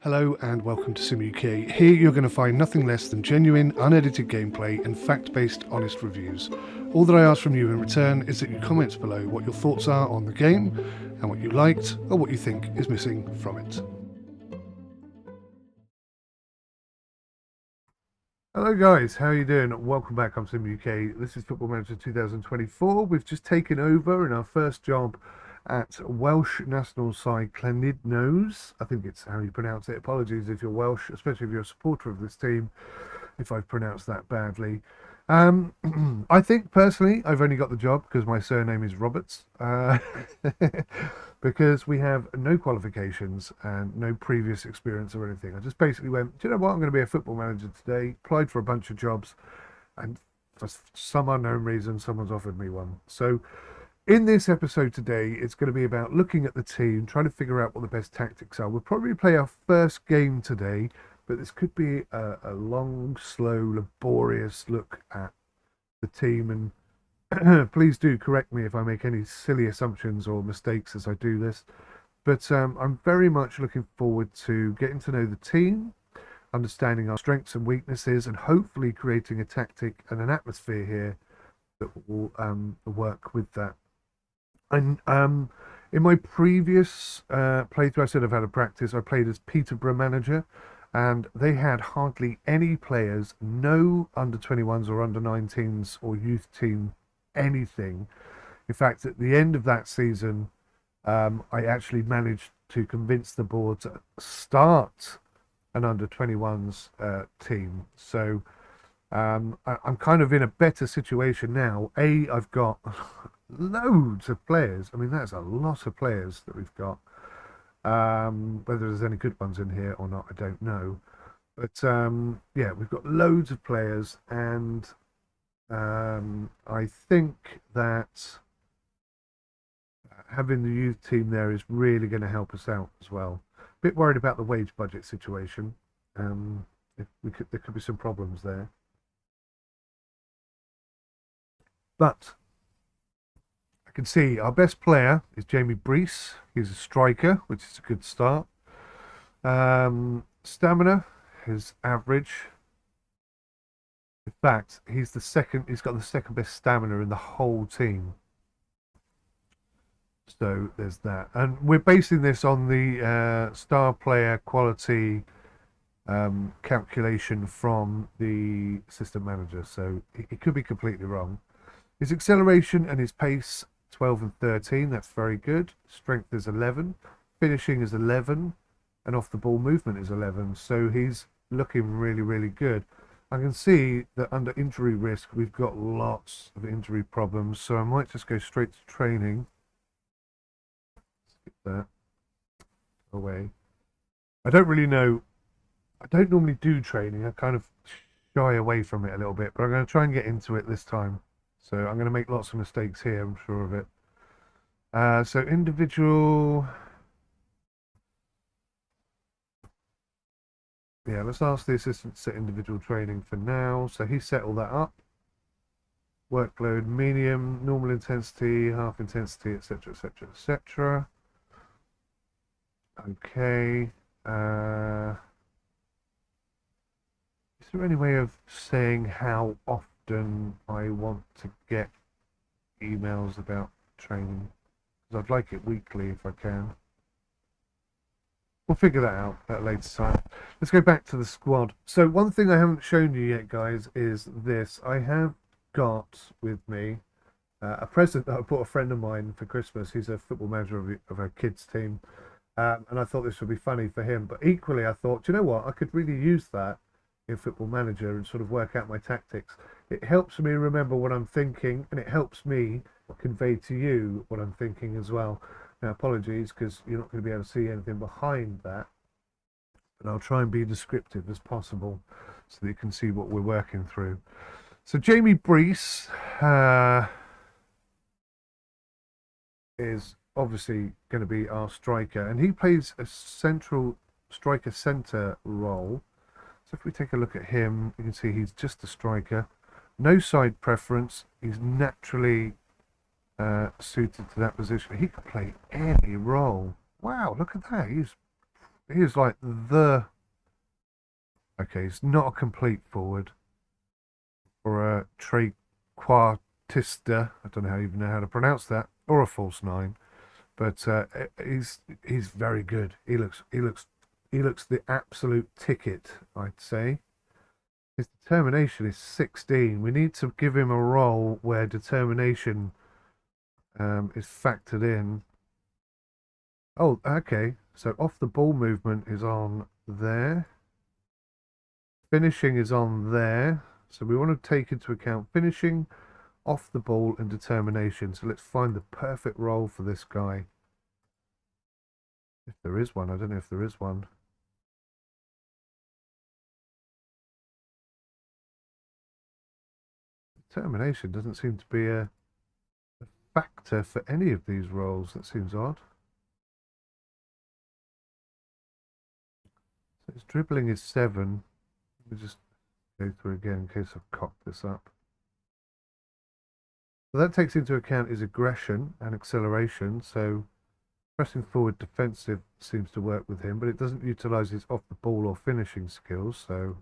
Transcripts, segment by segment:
Hello and welcome to 𝗤𝘂𝗀𝗁𝗍. Here you're going to find nothing less than genuine, unedited gameplay and fact-based, honest reviews. All that I ask from you in return is that you comment below what your thoughts are on the game and what you liked or what you think is missing from it. Hello guys, how are you doing? Welcome back, I'm 𝗤𝘂𝗀𝗁𝗍. This is Football Manager 2024. We've just taken over in our first job at Welsh national side 𝗦𝘂𝗬𝗍. I think it's how you pronounce it. Apologies if you're Welsh, especially if you're a supporter of this team, if I've pronounced that badly. I think personally I've only got the job because my surname is Roberts, because we have no qualifications and no previous experience or anything. I just basically went, do you know what, I'm going to be a football manager today, applied for a bunch of jobs, and for some unknown reason someone's offered me one. So in this episode today, it's going to be about looking at the team, trying to figure out what the best tactics are. We'll probably play our first game today, but this could be a long, slow, laborious look at the team. And please do correct me if I make any silly assumptions or mistakes as I do this. But I'm very much looking forward to getting to know the team, understanding our strengths and weaknesses, and hopefully creating a tactic and an atmosphere here that will work with that. And in my previous playthrough, I said I've had a practice. I played as Peterborough manager, and they had hardly any players, no under-21s or under-19s or youth team, anything. In fact, at the end of that season, I actually managed to convince the board to start an under-21s team. So I'm kind of in a better situation now. I've got loads of players. I mean, that's a lot of players that we've got. Whether there's any good ones in here or not, I don't know. But yeah, we've got loads of players, and I think that having the youth team there is really going to help us out as well. A bit worried about the wage budget situation. There could be some problems there. But I can see our best player is Jamie Brees. He's a striker, which is a good start. Stamina is average. In fact, he's got the second best stamina in the whole team. So there's that. And we're basing this on the star player quality calculation from the system manager. So it could be completely wrong. His acceleration and his pace, 12 and 13, that's very good. Strength is 11, finishing is 11, and off the ball movement is 11. So he's looking really, really good. I can see that under injury risk, we've got lots of injury problems. So I might just go straight to training. Skip that away. I don't really know. I don't normally do training. I kind of shy away from it a little bit, but I'm going to try and get into it this time. So I'm going to make lots of mistakes here, I'm sure of it. So individual. Yeah, let's ask the assistant to set individual training for now. So he set all that up. Workload, medium, normal intensity, half intensity, etc., etc., etc. Okay. Is there any way of saying how often I want to get emails about training? Because I'd like it weekly if I can. We'll figure that out at a later time. Let's go back to the squad. So one thing I haven't shown you yet, guys, is this. I have got with me a present that I bought a friend of mine for Christmas. He's a football manager of a kids team, and I thought this would be funny for him. But equally, I thought, do you know what? I could really use that in Football Manager and sort of work out my tactics. It helps me remember what I'm thinking, and it helps me convey to you what I'm thinking as well. Now, apologies, because you're not going to be able to see anything behind that, but I'll try and be descriptive as possible so that you can see what we're working through. So Jamie Brees is obviously going to be our striker, and he plays a central striker centre role. So if we take a look at him, you can see he's just a striker. No side preference. He's naturally suited to that position. He could play any role. Wow, look at that. He's he is like the. Okay, he's not a complete forward or a trequartista. I don't know how even know how to pronounce that, or a false nine. But he's very good. He looks the absolute ticket, I'd say. His determination is 16. We need to give him a role where determination is factored in. Oh, okay. So off the ball movement is on there. Finishing is on there. So we want to take into account finishing, off the ball, and determination. So let's find the perfect role for this guy. If there is one. I don't know if there is one. Determination doesn't seem to be a factor for any of these roles. That seems odd. So his dribbling is 7. Let me just go through again in case I've cocked this up. So that takes into account his aggression and acceleration. So pressing forward defensive seems to work with him, but it doesn't utilize his off the ball or finishing skills. So,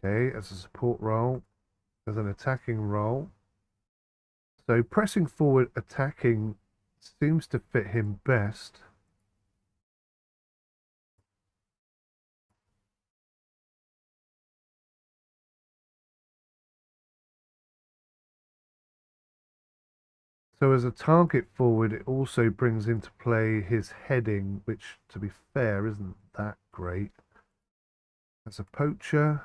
okay, as a support role, as an attacking role. So pressing forward attacking seems to fit him best. So as a target forward, it also brings into play his heading, which, to be fair, isn't that great. As a poacher,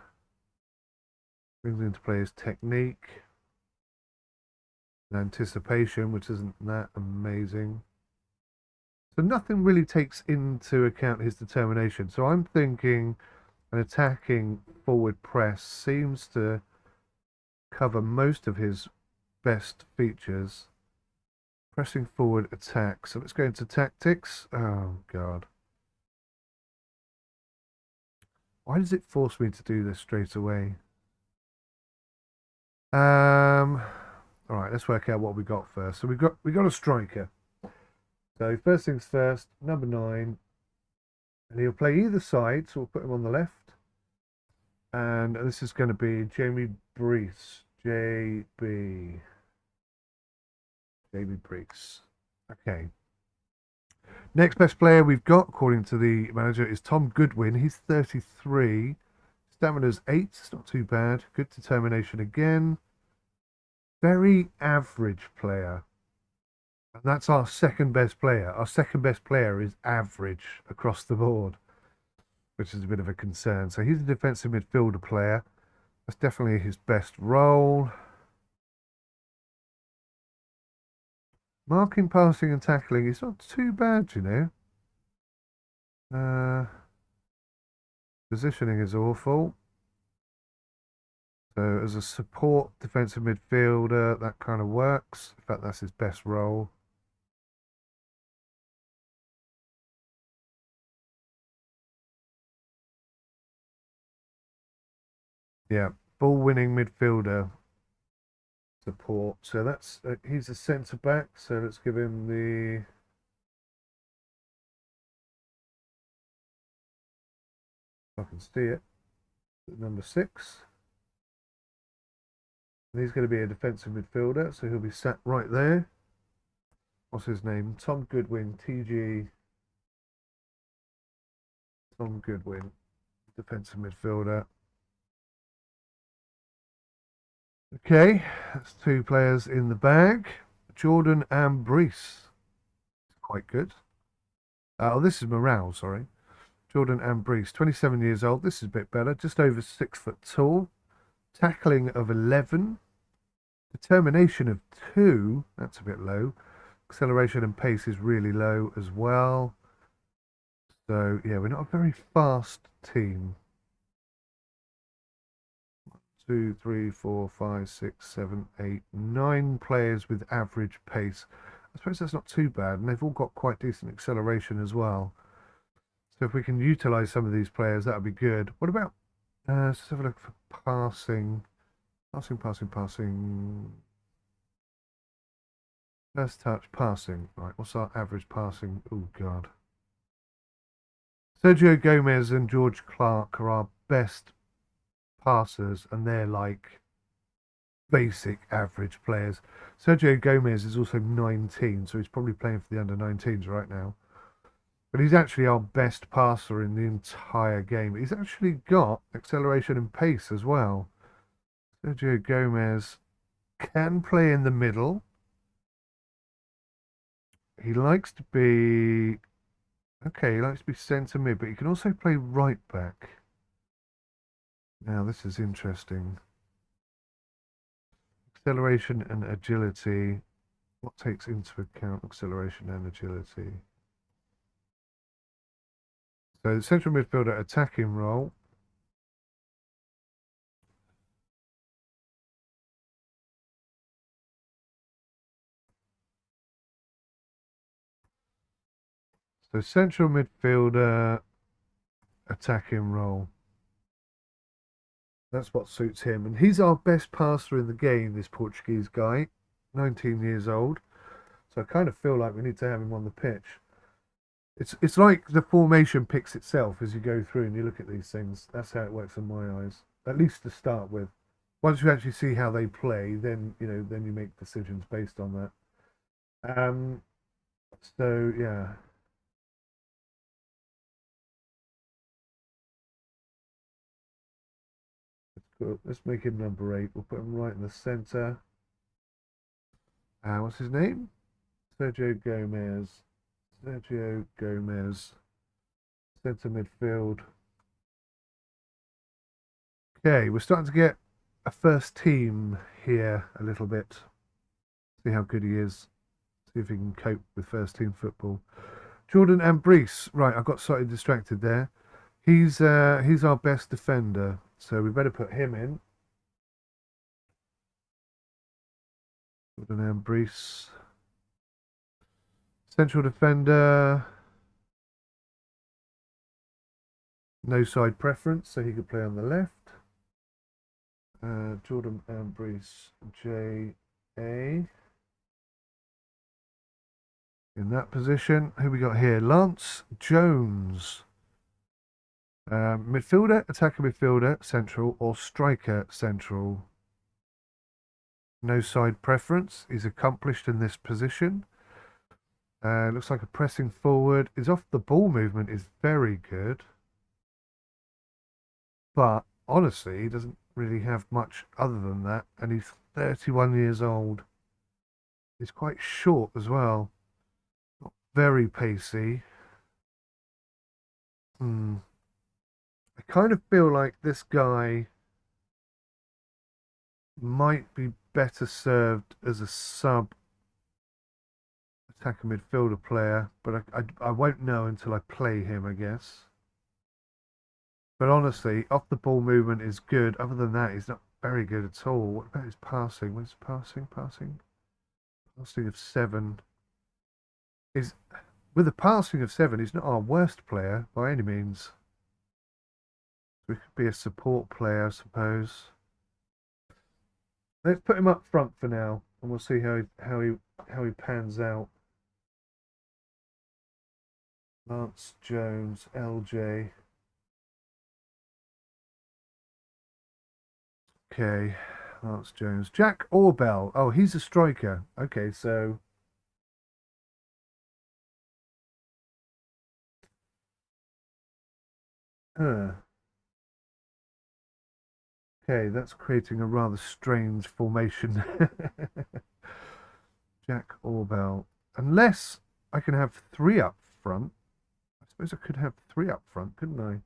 brings into play his technique and anticipation, which isn't that amazing. So nothing really takes into account his determination. So I'm thinking an attacking forward press seems to cover most of his best features. Pressing forward attack. So let's go into tactics. Oh, God. Why does it force me to do this straight away? All right, let's work out what we got first. So we got a striker. So first things first, number 9. And he'll play either side, so we'll put him on the left. And this is going to be Jamie Brees. JB Brees. Okay. Next best player we've got, according to the manager, is Tom Goodwin. He's 33. Stamina's 8. It's not too bad. Good determination again. Very average player. And that's our second best player. Our second best player is average across the board, which is a bit of a concern. So he's a defensive midfielder player. That's definitely his best role. Marking, passing, and tackling is not too bad, you know. Positioning is awful. So as a support defensive midfielder, that kind of works. In fact, that's his best role. Yeah, ball-winning midfielder support. So that's he's a centre back. So let's give him the. I can see it. Number 6. And he's going to be a defensive midfielder, so he'll be sat right there. What's his name? Tom Goodwin, TG. Tom Goodwin, defensive midfielder. Okay, that's 2 players in the bag. Jordan and Brees. Quite good. Oh, this is Morale, sorry. Jordan and Brees, 27 years old. This is a bit better. Just over 6 foot tall. Tackling of 11. Determination of 2. That's a bit low. Acceleration and pace is really low as well. So, yeah, we're not a very fast team. 2, 3, 4, 5, 6, 7, 8, 9 players with average pace. I suppose that's not too bad, and they've all got quite decent acceleration as well. So if we can utilize some of these players, that would be good. What about, let's have a look for passing. Passing. First touch, passing. Right, what's our average passing? Oh, God. 𝗤𝗂𝗍𝗂𝗯𝘀 and George Clark are our best passers, and they're like basic average players. 𝗤𝗂𝗍𝗂𝗯𝘀 is also 19, so he's probably playing for the under-19s right now. But he's actually our best passer in the entire game. He's actually got acceleration and pace as well. 𝗤𝗂𝗍𝗂𝗯𝘀 can play in the middle. He likes to be... Okay, he likes to be centre mid, but he can also play right back. Now, this is interesting. Acceleration and agility. What takes into account acceleration and agility? So the central midfielder attacking role. So central midfielder attacking role. That's what suits him. And he's our best passer in the game, this Portuguese guy. 19 years old. So I kind of feel like we need to have him on the pitch. It's like the formation picks itself as you go through and you look at these things. That's how it works in my eyes. At least to start with. Once you actually see how they play, then then you make decisions based on that. So yeah. Let's make him number 8. We'll put him right in the centre. What's his name? 𝗤𝗂𝗍𝗂𝗯𝘀. 𝗤𝗂𝗍𝗂𝗍𝗂𝗯. Centre midfield. Okay, we're starting to get a first team here a little bit. See how good he is. See if he can cope with first team football. Jordan Ambrice. Right, I got slightly distracted there. He's our best defender, so we better put him in. Jordan Ambrice. Central defender. No side preference, so he could play on the left. Jordan Ambrice, J.A. in that position. Who we got here? Lance Jones. Midfielder, attacker midfielder, central, or striker central. No side preference. He's accomplished in this position. Looks like a pressing forward. His off the ball movement is very good. But honestly, he doesn't really have much other than that. And he's 31 years old. He's quite short as well. Not very pacey. I kind of feel like this guy might be better served as a sub attacker midfielder player, but I won't know until I play him, I guess. But honestly, off the ball movement is good. Other than that, he's not very good at all. What about his passing? Where's passing? Passing of 7. With a passing of 7, he's not our worst player by any means. We could be a support player, I suppose. Let's put him up front for now, and we'll see how he pans out. Lance Jones, LJ. Okay, Lance Jones. 𝗥𝗲𝗃𝗁𝗲. Oh, he's a striker. Okay, so okay, that's creating a rather strange formation. 𝗥𝗲𝗃𝗁𝗲. Unless I can have 3 up front. I suppose I could have 3 up front, couldn't I?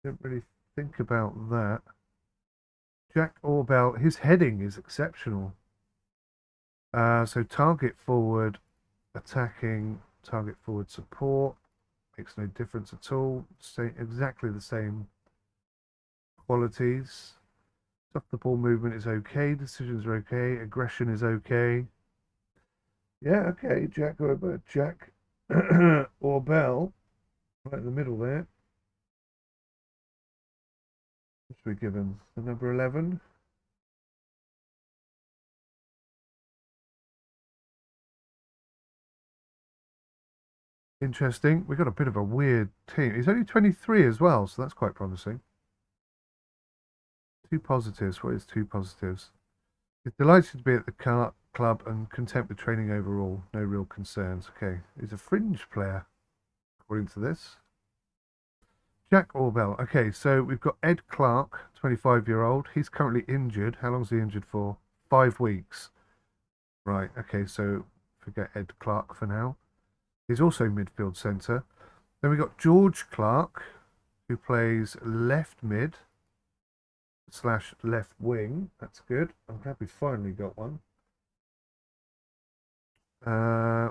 Didn't really think about that. 𝗥𝗲𝗃𝗁𝗲. His heading is exceptional. So target forward, attacking, target forward support. Makes no difference at all. Exactly the same qualities. Off the ball movement is okay. Decisions are okay. Aggression is okay. Yeah, okay. 𝗥𝗲𝗃𝗁𝗲. Right in the middle there. What should we give him? The number 11? Interesting. We've got a bit of a weird team. He's only 23 as well, so that's quite promising. Two positives. What is two positives? He's delighted to be at the club and content with training overall. No real concerns. Okay. He's a fringe player, according to this. Jack Orbell. Okay, so we've got Ed Clark, 25-year-old. He's currently injured. How long's he injured for? 5 weeks. Right, okay, so forget Ed Clark for now. He's also midfield centre. Then we've got George Clark, who plays left mid / left wing. That's good. I'm glad we finally got one.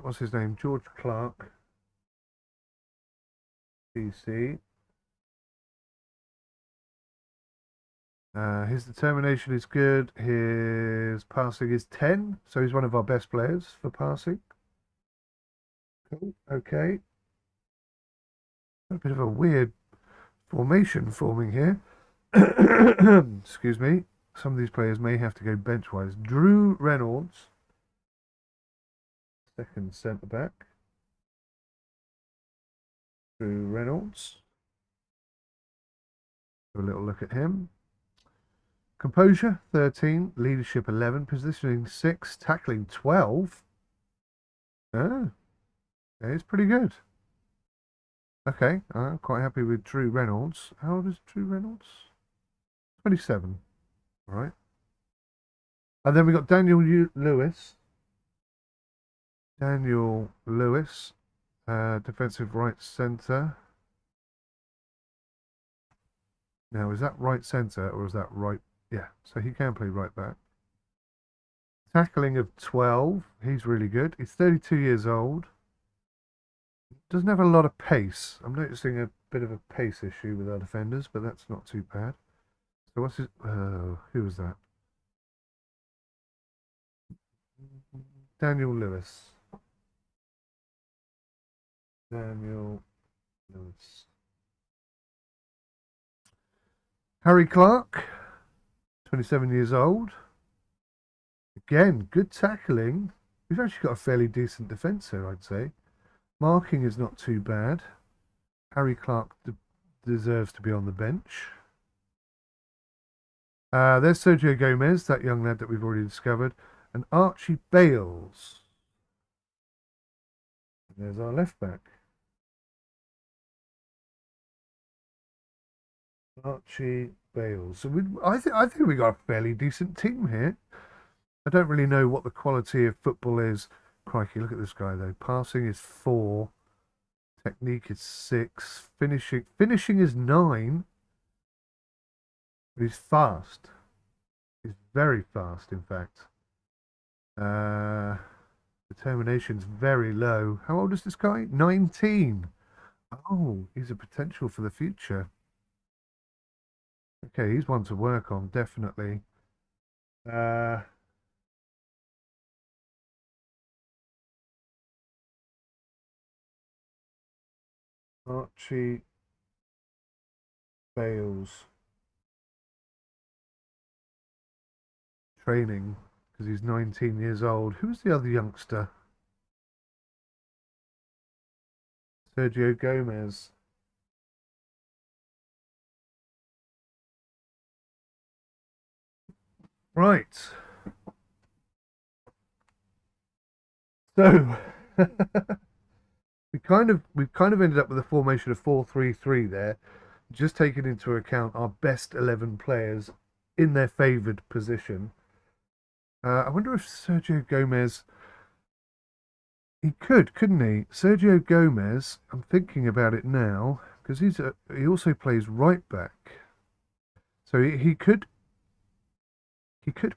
What's his name? George Clark. DC. His determination is good. His passing is 10, so he's one of our best players for passing. Cool. Okay. A bit of a weird formation forming here. Excuse me. Some of these players may have to go bench-wise. Drew Reynolds, second centre-back. Drew Reynolds. Have a little look at him. Composure, 13. Leadership, 11. Positioning, 6. Tackling, 12. Oh, yeah, he's pretty good. Okay, I'm quite happy with Drew Reynolds. How old is Drew Reynolds? 27. All right. And then we got Daniel Lewis. Daniel Lewis, defensive right centre. Now, is that right centre or is that right? Yeah, so he can play right back. Tackling of 12. He's really good. He's 32 years old. Doesn't have a lot of pace. I'm noticing a bit of a pace issue with our defenders, but that's not too bad. So what's his... who was that? Daniel Lewis. Daniel Lewis. Harry Clark, 27 years old. Again, good tackling. We've actually got a fairly decent defence here, I'd say. Marking is not too bad. Harry Clark deserves to be on the bench. There's Sergio Gomez, that young lad that we've already discovered. And Archie Bales. And there's our left back. Archie Bales. So I think we got a fairly decent team here. I don't really know what the quality of football is. Crikey, look at this guy though. Passing is 4. Technique is 6. Finishing is 9. But he's fast. He's very fast, in fact. Determination's very low. How old is this guy? 19. Oh, he's a potential for the future. Okay, he's one to work on, definitely. Archie Bales. Training, because he's 19 years old. Who's the other youngster? Sergio Gomez. Right. So we've kind of ended up with a formation of 4-3-3 there, just taking into account our best 11 players in their favoured position. I wonder if Sergio Gomez, he couldn't he? Sergio Gomez, I'm thinking about it now, because he also plays right back. So he could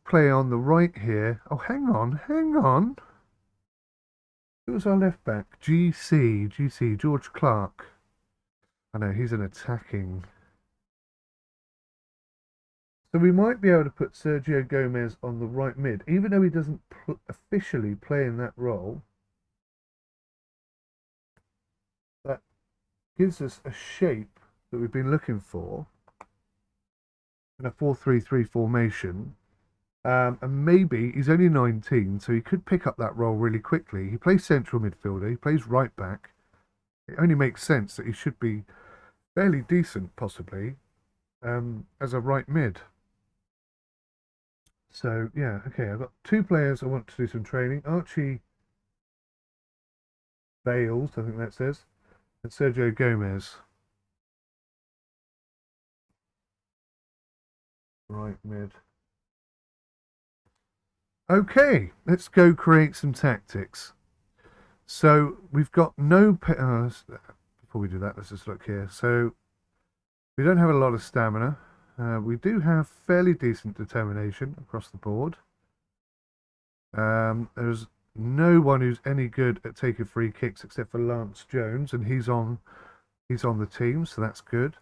play on the right here. Oh, hang on. Who was our left back? GC, George Clark. I know, he's an attacking. So we might be able to put Sergio Gomez on the right mid, even though he doesn't officially play in that role. That gives us a shape that we've been looking for in a 4-3-3 formation. And maybe he's only 19, so he could pick up that role really quickly. He plays central midfielder, he plays right back. it only makes sense that he should be fairly decent, possibly, as a right mid. So yeah, okay, I've got two players I want to do some training. 𝗤𝗂𝗂𝗂𝗂𝗁𝗂, I think that says, and Sergio Gomez. Right mid. Okay, let's go create some tactics. So we've got no... before we do that, let's just look here. So we don't have a lot of stamina. We do have fairly decent determination across the board. There's no one who's any good at taking free kicks except for Lance Jones, and he's on the team, so that's good.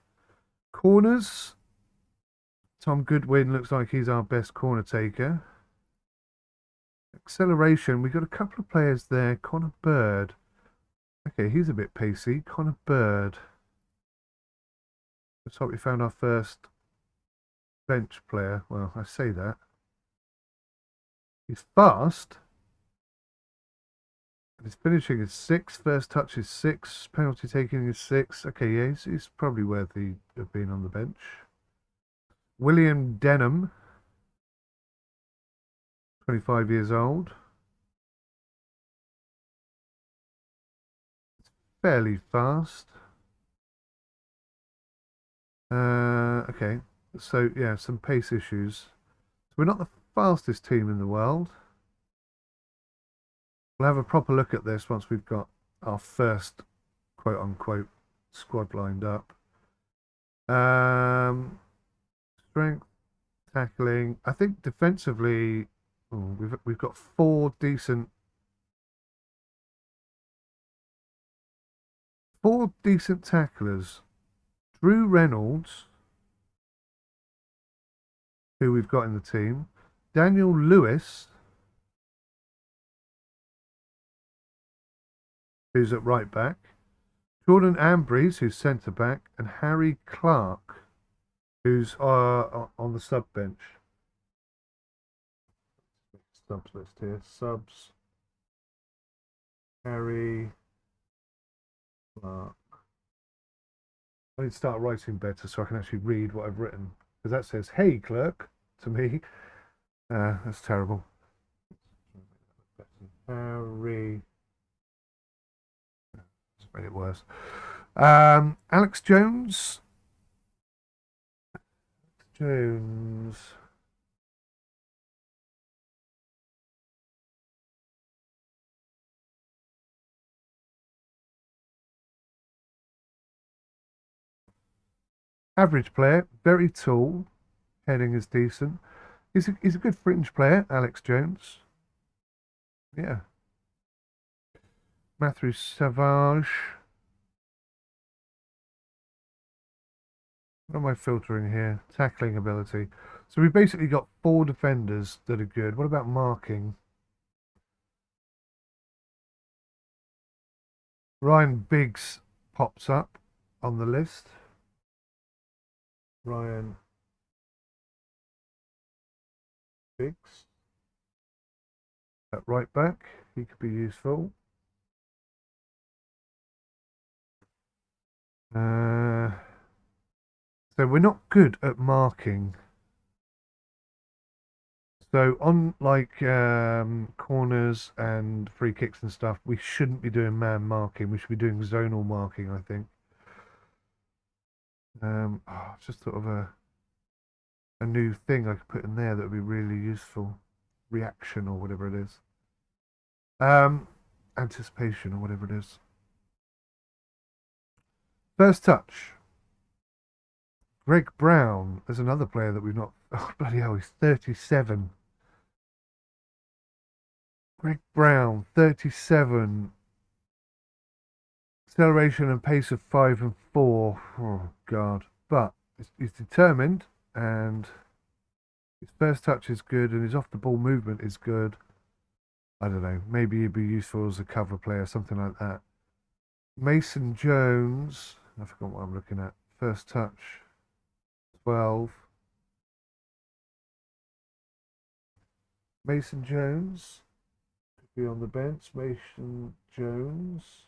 Corners, Tom Goodwin looks like he's our best corner taker. Acceleration, we've got a couple of players there. 𝗦𝘂𝗿𝗁𝗺. Okay, he's a bit pacey. 𝗦𝘂𝗿𝗁𝗺. Looks like we found our first bench player. Well, I say that. He's fast. His finishing is 6. First touch is 6. Penalty taking is 6. Okay, yeah, he's probably worthy of being on the bench. William Denham, 25 years old. Fairly fast. Okay, so yeah, some pace issues. So we're not the fastest team in the world. We'll have a proper look at this once we've got our first quote unquote squad lined up. Strength, tackling. I think defensively, we've got four decent tacklers. Drew Reynolds, who we've got in the team, Daniel Lewis, who's at right back, Jordan Ambrose, who's centre back, and Harry Clark, who's on the sub bench. Subs list here. Subs. Harry Clark. I need to start writing better so I can actually read what I've written. Because that says, "Hey, clerk," to me. That's terrible. Harry. That's made it worse. Alex Jones. Average player, very tall, heading is decent. He's a good fringe player, Alex Jones. Yeah. 𝗦𝘁𝗲𝗵𝗁𝗂𝗁𝗍. What am I filtering here? Tackling ability. So we've basically got 4 defenders that are good. What about marking? Ryan Biggs pops up on the list. Ryan Biggs. At right back, he could be useful. So we're not good at marking. So on like corners and free kicks and stuff, we shouldn't be doing man marking. We should be doing zonal marking, I think. Just sort of a new thing I could put in there that would be really useful. Reaction or whatever it is. Anticipation or whatever it is. First touch. Greg Brown. There's another player that we've not... Oh, bloody hell, he's 37. Greg Brown, 37. Acceleration and pace of 5 and 4. Oh, God. But he's determined, and his first touch is good, and his off-the-ball movement is good. I don't know. Maybe he'd be useful as a cover player, something like that. Mason Jones. I forgot what I'm looking at. First touch, 12. Mason Jones could be on the bench. Mason Jones.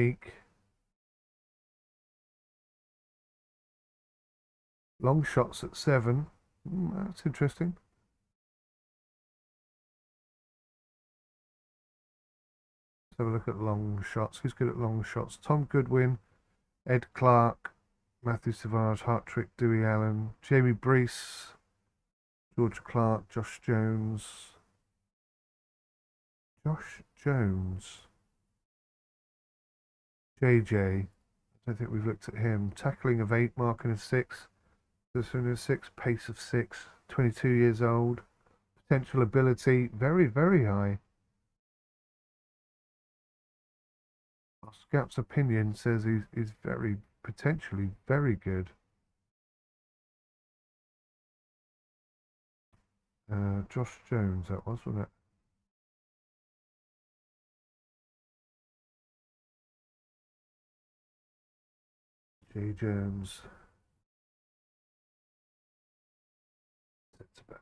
technique. Long shots at 7. That's interesting. Let's have a look at long shots. Who's good at long shots? Tom Goodwin, Ed Clark, Matthew Savage, Hartrick, Dewey Allen, Jamie Brees, George Clark, Josh Jones. JJ. I don't think we've looked at him. Tackling of 8, marking of 6. Position of 6, pace of 6. 22 years old. Potential ability, very, very high. Our Scout's opinion says he's very, potentially very good. Josh Jones, that was, wasn't it? J. Jones. Centre back.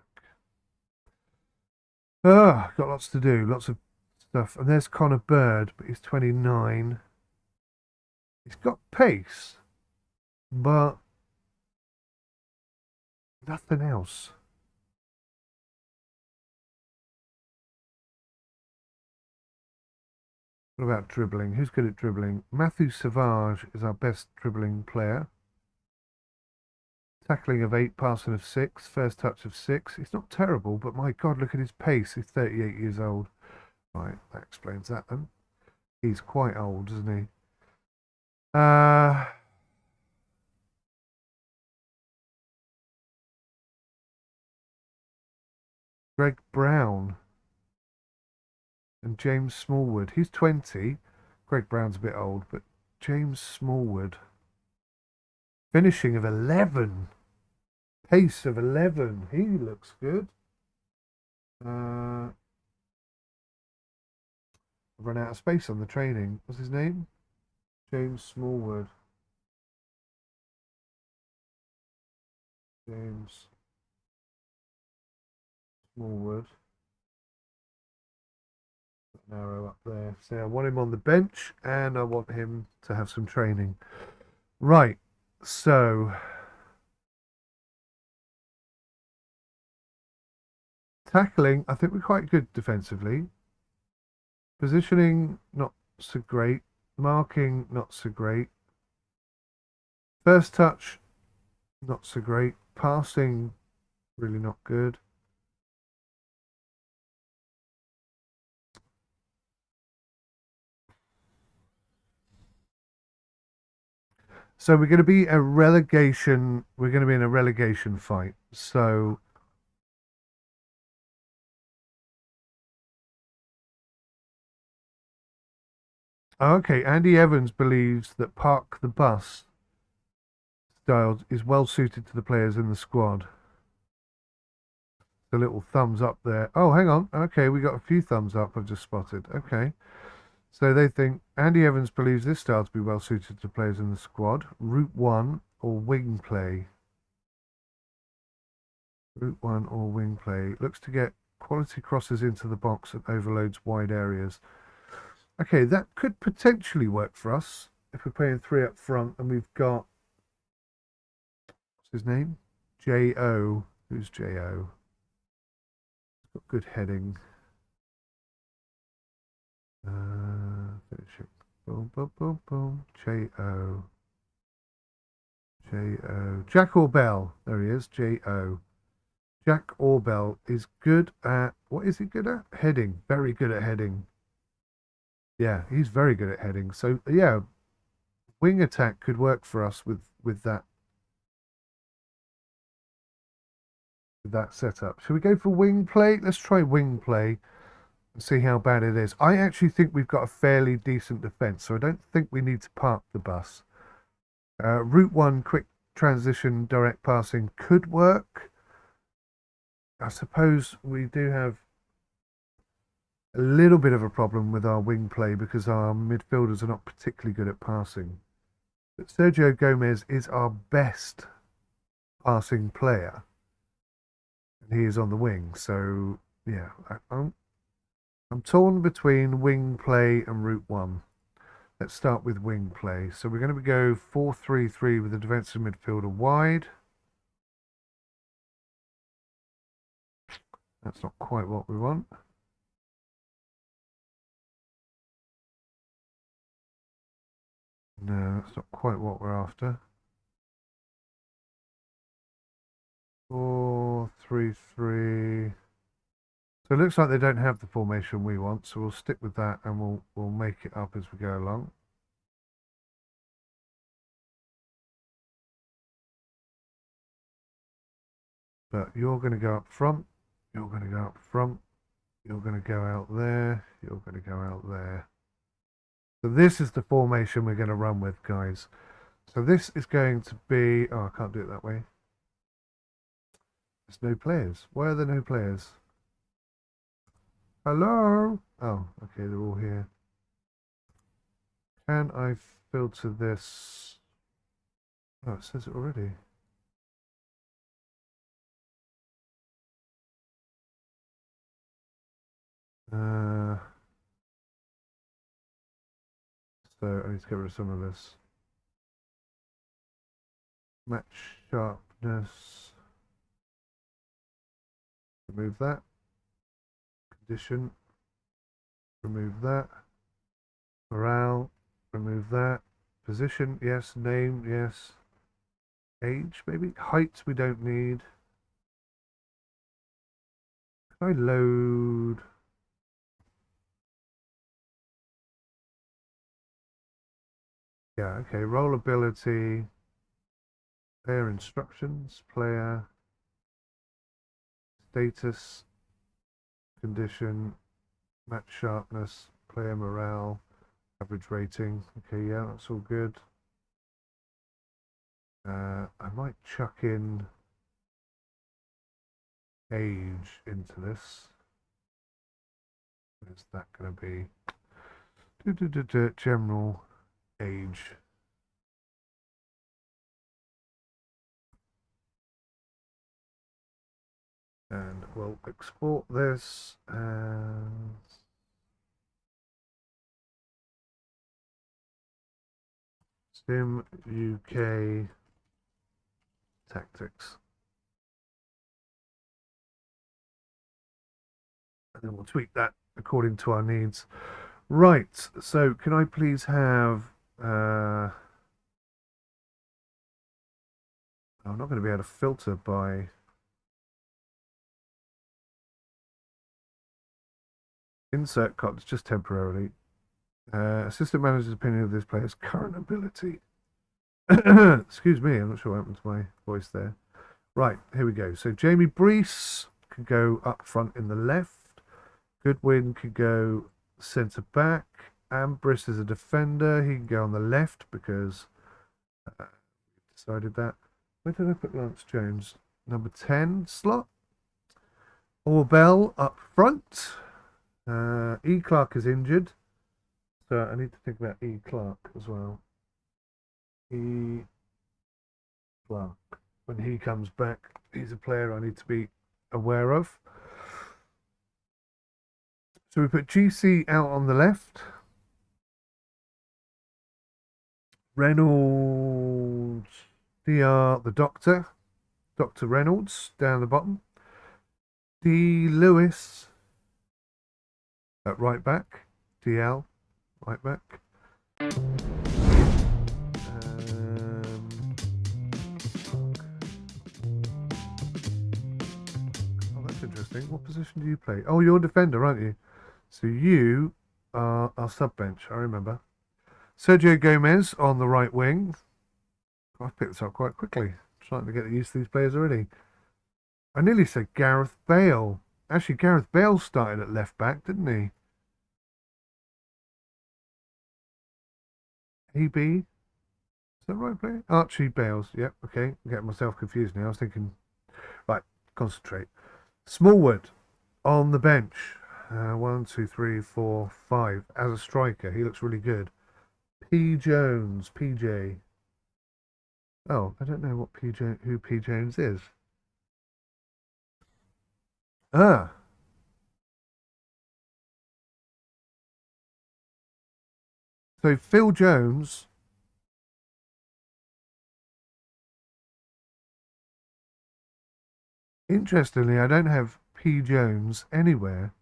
Got lots to do, lots of stuff. And there's Connor Bird, but he's 29. He's got pace, but nothing else. What about dribbling? Who's good at dribbling? Matthew Savage is our best dribbling player. Tackling of 8, passing of 6, first touch of 6. He's not terrible, but my God, look at his pace. He's 38 years old. Right, that explains that then. He's quite old, isn't he? Greg Brown and James Smallwood. He's 20. Greg Brown's a bit old, but James Smallwood. Finishing of 11. Pace of 11. He looks good. I've run out of space on the training. What's his name? James Smallwood. James Smallwood. Narrow up there. So I want him on the bench and I want him to have some training. Right. So tackling, I think we're quite good defensively. Positioning, not so great. Marking, not so great. First touch, not so great. Passing, really not good. So we're going to be a relegation. We're going to be in a relegation fight. So okay, Andy Evans believes that Park the Bus style is well suited to the players in the squad. The little thumbs up there. Oh, hang on. Okay, we got a few thumbs up I've just spotted. Okay. So they think Andy Evans believes this style to be well suited to players in the squad. Route 1 or wing play. Route 1 or wing play. Looks to get quality crosses into the box and overloads wide areas. Okay, that could potentially work for us if we're playing 3 up front and we've got his name? 𝗂𝗂𝗁𝗏. Who's 𝗂𝗂𝗁𝗏? Got good heading. Finish it. Boom, boom, boom, boom. 𝗂𝗂𝗁𝗏. 𝗥𝗲𝗃𝗁𝗏. There he is. 𝗂𝗂𝗁𝗏. 𝗥𝗲𝗃𝗁𝗏 is good at, what is he good at? Heading. Very good at heading. Yeah, he's very good at heading. So yeah, wing attack could work for us with that setup. Should we go for wing play? Let's try wing play and see how bad it is. I actually think we've got a fairly decent defense, so I don't think we need to park the bus. Route 1 quick transition direct passing could work. I suppose we do have a little bit of a problem with our wing play because our midfielders are not particularly good at passing. But Sergio Gomez is our best passing player, and he is on the wing. So yeah, I'm torn between wing play and route 1. Let's start with wing play. So we're going to go 4-3-3 with the defensive midfielder wide. That's not quite what we want. No, that's not quite what we're after. 4-3-3. So it looks like they don't have the formation we want, so we'll stick with that and we'll make it up as we go along. But you're going to go up front, you're going to go up front, you're going to go out there, you're going to go out there. So this is the formation we're going to run with, guys. So this is going to be, oh, I can't do it that way. There's no players. Why are there no players? Hello? Oh, okay, they're all here. Can I filter this? Oh, it says it already. So I need to get rid of some of this. Match sharpness. Remove that. Condition. Remove that. Morale. Remove that. Position. Yes. Name. Yes. Age. Maybe. Height. We don't need. Can I load? Yeah. Okay. Role ability. Player instructions. Player. Status. Condition. Match sharpness. Player morale. Average rating. Okay, yeah, that's all good. I might chuck in age into this. Where's that going to be? General age. And we'll export this as Sim UK Tactics. And then we'll tweak that according to our needs. Right, so can I please have... I'm not going to be able to filter by... Insert costs just temporarily. Assistant manager's opinion of this player's current ability. Excuse me, I'm not sure what happened to my voice there. Right, here we go. So Jamie Brees could go up front in the left. Goodwin could go centre back. Ambrose is a defender. He can go on the left because we decided that. Where did I put Lance Jones? Number 10 slot. Orbell up front. 𝗂𝗃𝗃𝗁𝗏 is injured, so I need to think about 𝗂𝗃𝗃𝗁𝗏 as well. 𝗂𝗃𝗃𝗁𝗏, when he comes back, he's a player I need to be aware of. So we put GC out on the left. Reynolds, DR, the doctor, Dr. Reynolds down the bottom. Lewis at right back. DL right back. Oh, that's interesting. What position do you play? Oh, you're a defender, aren't you? So you are our sub bench, I remember. Sergio Gomez on the right wing. I've picked this up quite quickly. I'm starting to get used to these players already. I nearly said Gareth Bale. Actually, Gareth Bale started at left back, didn't he? AB? Is that right player? Archie Bales. Yep, okay. I'm getting myself confused now. I was thinking, right, concentrate. Smallwood on the bench. 1, 2, 3, 4, 5. As a striker, he looks really good. P. Jones, PJ. Oh, I don't know what who P. Jones is. Ah. So Phil Jones. Interestingly, I don't have P. Jones anywhere.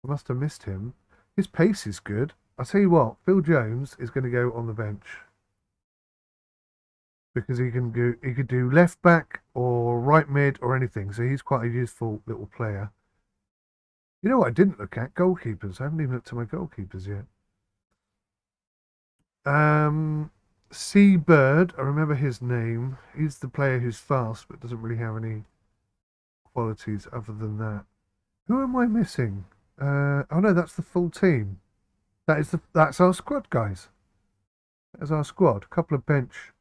I must have missed him. His pace is good. I'll tell you what, Phil Jones is going to go on the bench. Because he could do left back or right mid or anything. So he's quite a useful little player. You know what I didn't look at? Goalkeepers. I haven't even looked at my goalkeepers yet. 𝗬𝗂𝗃𝗬𝗁𝗲, I remember his name. He's the player who's fast but doesn't really have any qualities other than that. Who am I missing? Oh no, that's the full team. That's our squad, guys. That's our squad. A couple of bench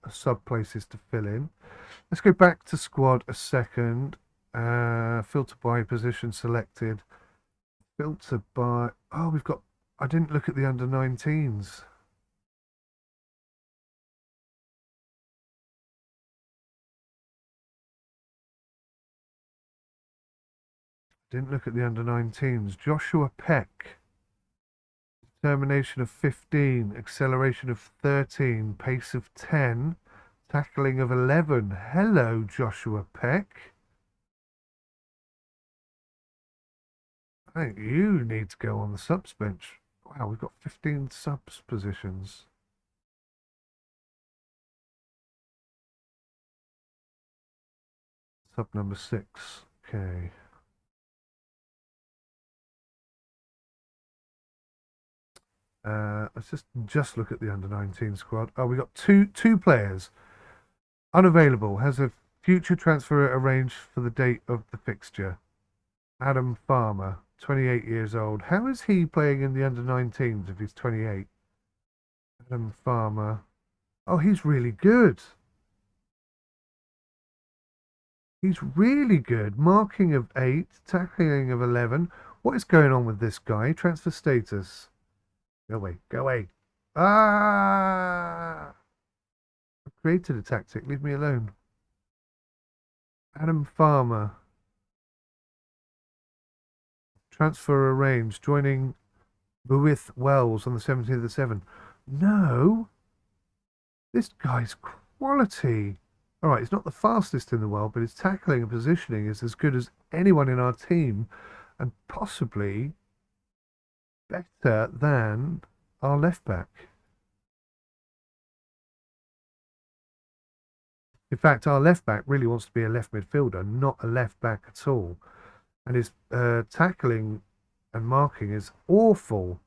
sub places to fill in. Let's go back to squad a second. Filter by position selected. Filter by... Oh, we've got... I didn't look at the under-19s. Didn't look at the under-19s. Joshua Peck. Determination of 15. Acceleration of 13. Pace of 10. Tackling of 11. Hello, Joshua Peck. I think you need to go on the subs bench. Wow, we've got 15 subs positions. Sub number 6. Okay. Let's just look at the under-19 squad. Oh, we got two players. Unavailable. Has a future transfer arranged for the date of the fixture. Adam Farmer, 28 years old. How is he playing in the under-19s if he's 28? Adam Farmer. Oh, he's really good. He's really good. Marking of 8, tackling of 11. What is going on with this guy? Transfer status. Go away. Go away. Ah! I've created a tactic. Leave me alone. Adam Farmer. Transfer arranged. Joining Louis Wells on the 17th of the 7th. No. This guy's quality. All right, he's not the fastest in the world, but his tackling and positioning is as good as anyone in our team and possibly better than our left back. In fact, our left back really wants to be a left midfielder, not a left back at all. And his tackling and marking is awful.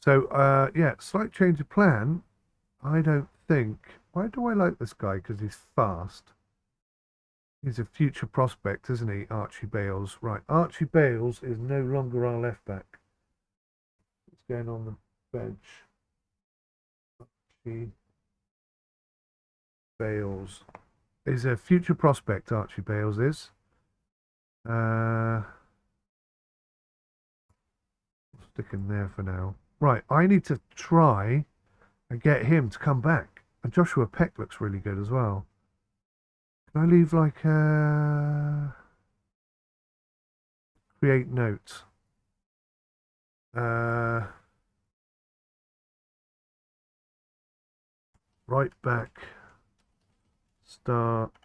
So, yeah, slight change of plan. I don't think... Why do I like this guy? Because he's fast. He's a future prospect, isn't he? Archie Bales. Right, Archie Bales is no longer our left back. He's going on the bench. Archie Bales is a future prospect, Archie Bales is. Stick him there for now. Right, I need to try and get him to come back. And Joshua Peck looks really good as well. Can I leave like create notes? Right back. Start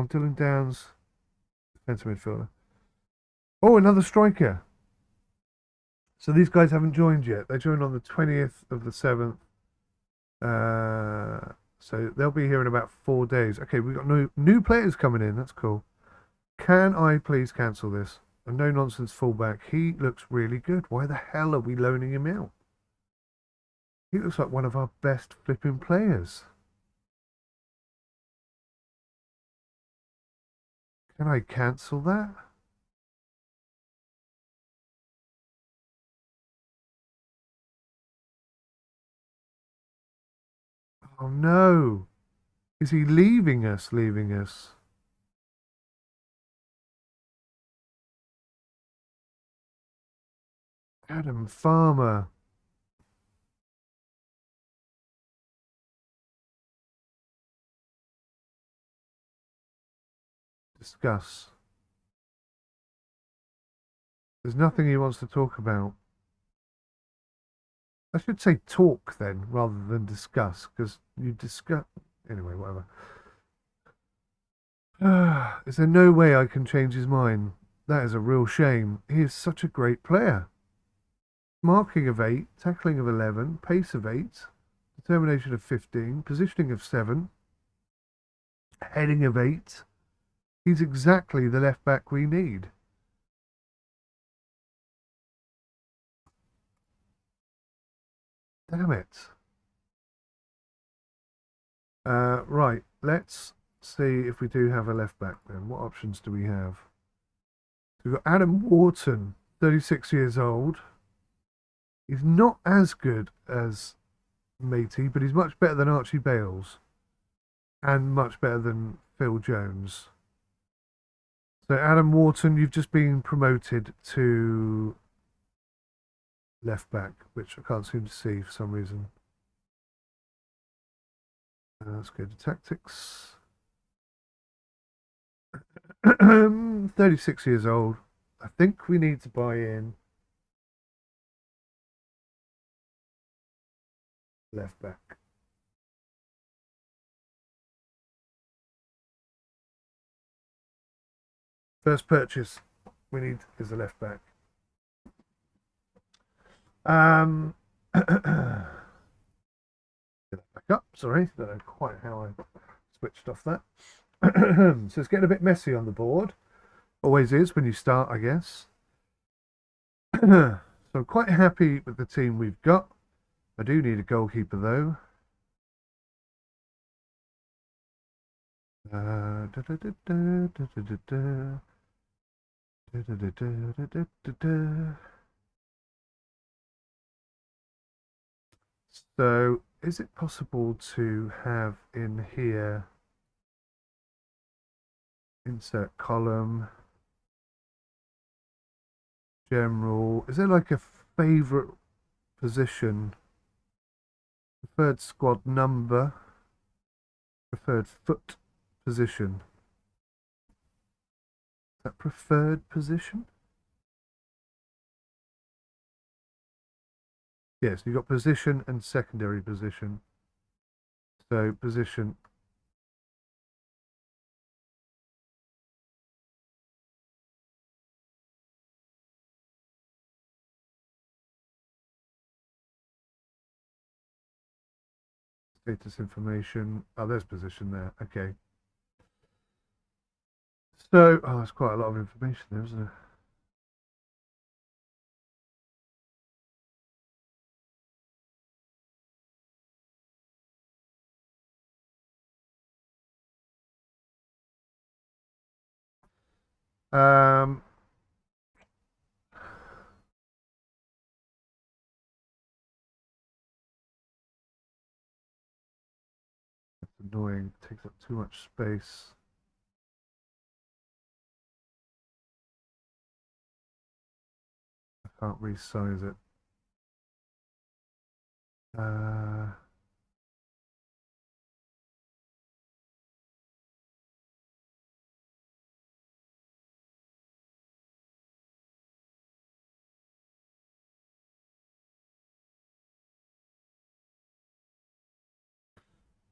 now. Dylan Downs, defensive midfielder. Oh, another striker. So these guys haven't joined yet. They joined on the 20th of the 7th. So they'll be here in about 4 days. Okay, we've got new players coming in. That's cool. Can I please cancel this? A no-nonsense fullback. He looks really good. Why the hell are we loaning him out? He looks like one of our best flipping players. Can I cancel that? Oh no. Is he leaving us? Leaving us? Adam Farmer. Discuss. There's nothing he wants to talk about. I should say talk then, rather than discuss, because you discuss... Anyway, whatever. Is there no way I can change his mind? That is a real shame. He is such a great player. Marking of 8, tackling of 11, pace of 8, determination of 15, positioning of 7, heading of 8. He's exactly the left back we need. Damn it. Right, let's see if we do have a left back then. What options do we have? We've got Adam Wharton, 36 years old. He's not as good as Matey, but he's much better than Archie Bales and much better than Phil Jones. So Adam Wharton, you've just been promoted to left back, which I can't seem to see for some reason. Let's go to tactics. 36 years old. I think we need to buy in left back. First purchase we need is a left back. Get that back up. Sorry, don't know quite how I switched off that. So it's getting a bit messy on the board. Always is when you start, I guess. So I'm quite happy with the team we've got. I do need a goalkeeper though. So is it possible to have in here insert column general? Is there like a favorite position? Preferred squad number, preferred foot position. Is that preferred position? Yes, you've got position and secondary position. So position. Status information. Oh, there's position there. Okay. So, oh, that's quite a lot of information there, isn't it? Um, it's annoying. It takes up too much space. I can't resize it.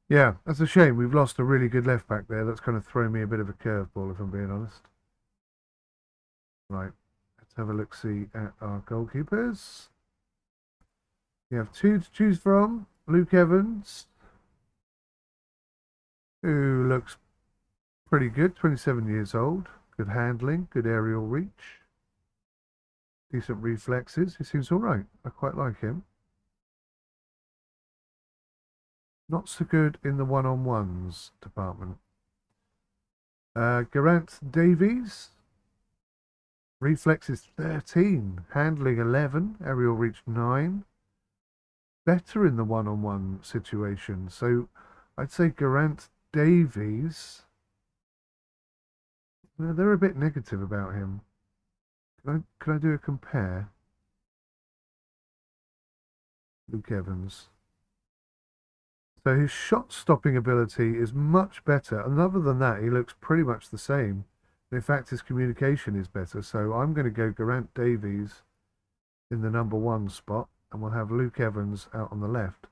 Yeah, that's a shame. We've lost a really good left back there. That's kind of thrown me a bit of a curveball, if I'm being honest. Right, let's have a look-see at our goalkeepers. We have two to choose from. Luke Evans, who looks pretty good, 27 years old. Good handling, good aerial reach, decent reflexes. He seems all right. I quite like him. Not so good in the one-on-ones department. 𝗤𝗏𝗃𝗂𝗯𝗲, reflexes 13, handling 11, aerial reach 9. Better in the one-on-one situation. So I'd say 𝗤𝗏𝗃𝗂𝗯𝗲, well, they're a bit negative about him. Can I do a compare? Luke Evans. So his shot stopping ability is much better. And other than that, he looks pretty much the same. In fact, his communication is better. So I'm going to go 𝗤𝗏𝗃𝗂𝗯𝗲 in the number 1 spot. And we'll have Luke Evans out on the left.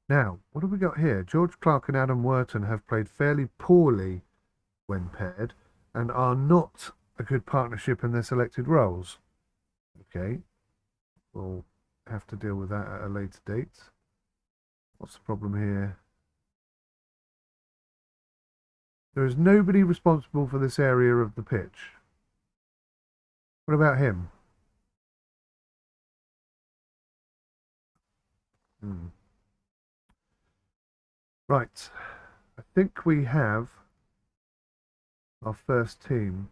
Now, what have we got here? George Clark and Adam Wharton have played fairly poorly when paired and are not a good partnership in their selected roles. Okay, we'll have to deal with that at a later date. What's the problem here? There is nobody responsible for this area of the pitch. What about him? Right, I think we have our first team.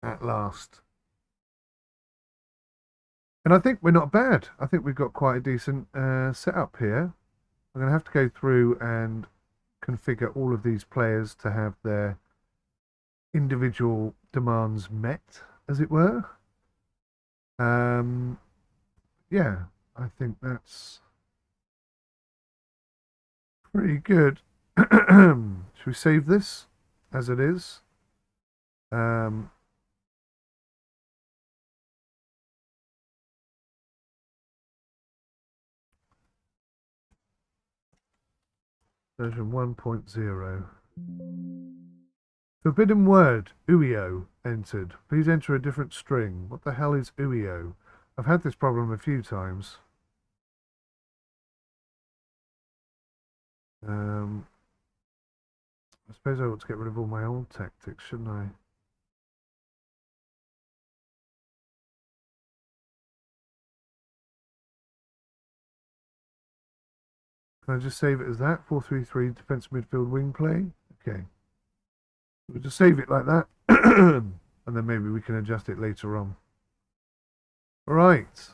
At last. And I think we're not bad. I think we've got quite a decent setup here. I'm going to have to go through and configure all of these players to have their individual demands met, as it were. Yeah, I think that's pretty good. Should we save this as it is? Version 1.0. Forbidden word, 𝗬𝗂𝗍, entered. Please enter a different string. What the hell is 𝗬𝗂𝗍? I've had this problem a few times. I suppose I ought to get rid of all my old tactics, shouldn't I? Can I just save it as that? 4-3-3 defensive midfield wing play? Okay. We'll just save it like that. And then maybe we can adjust it later on. All right.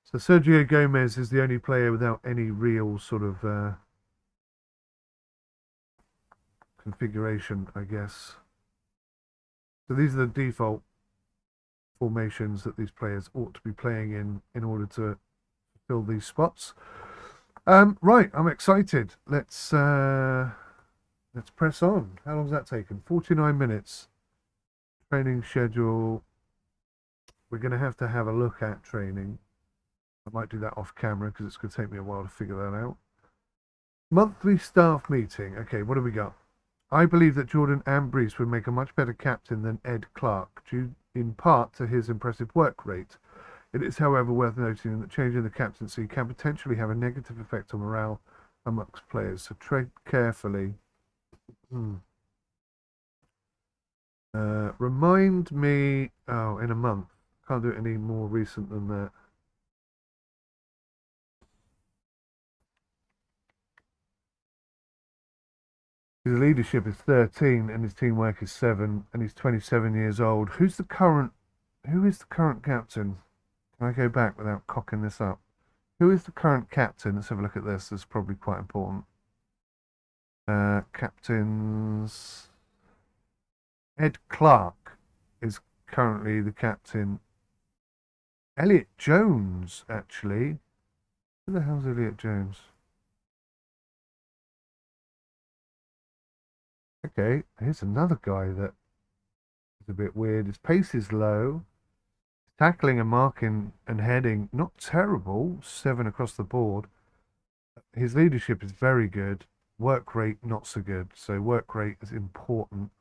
So Sergio Gomez is the only player without any real sort of configuration, I guess. So these are the default formations that these players ought to be playing in order to fill these spots. Right, I'm excited. Let's press on. How long's that taken? 49 minutes. Training schedule. We're going to have a look at training. I might do that off camera because it's going to take me a while to figure that out. Monthly staff meeting. Okay, what do we got? I believe that Jordan Ambrose would make a much better captain than Ed Clark, due in part to his impressive work rate. It is, however, worth noting that changing the captaincy can potentially have a negative effect on morale amongst players, so tread carefully. Remind me, oh, in a month. Can't do it any more recent than that. His leadership is 13 and his teamwork is 7, and he's 27 years old. Who is the current captain? Can I go back without cocking this up? Who is the current captain? Let's have a look at this. This is probably quite important. Captains. Ed Clark is currently the captain. Elliot Jones, actually. Who the hell's Elliot Jones? Okay, here's another guy that is a bit weird. His pace is low. Tackling and marking and heading, not terrible. 7 across the board. His leadership is very good. Work rate, not so good. So work rate is important.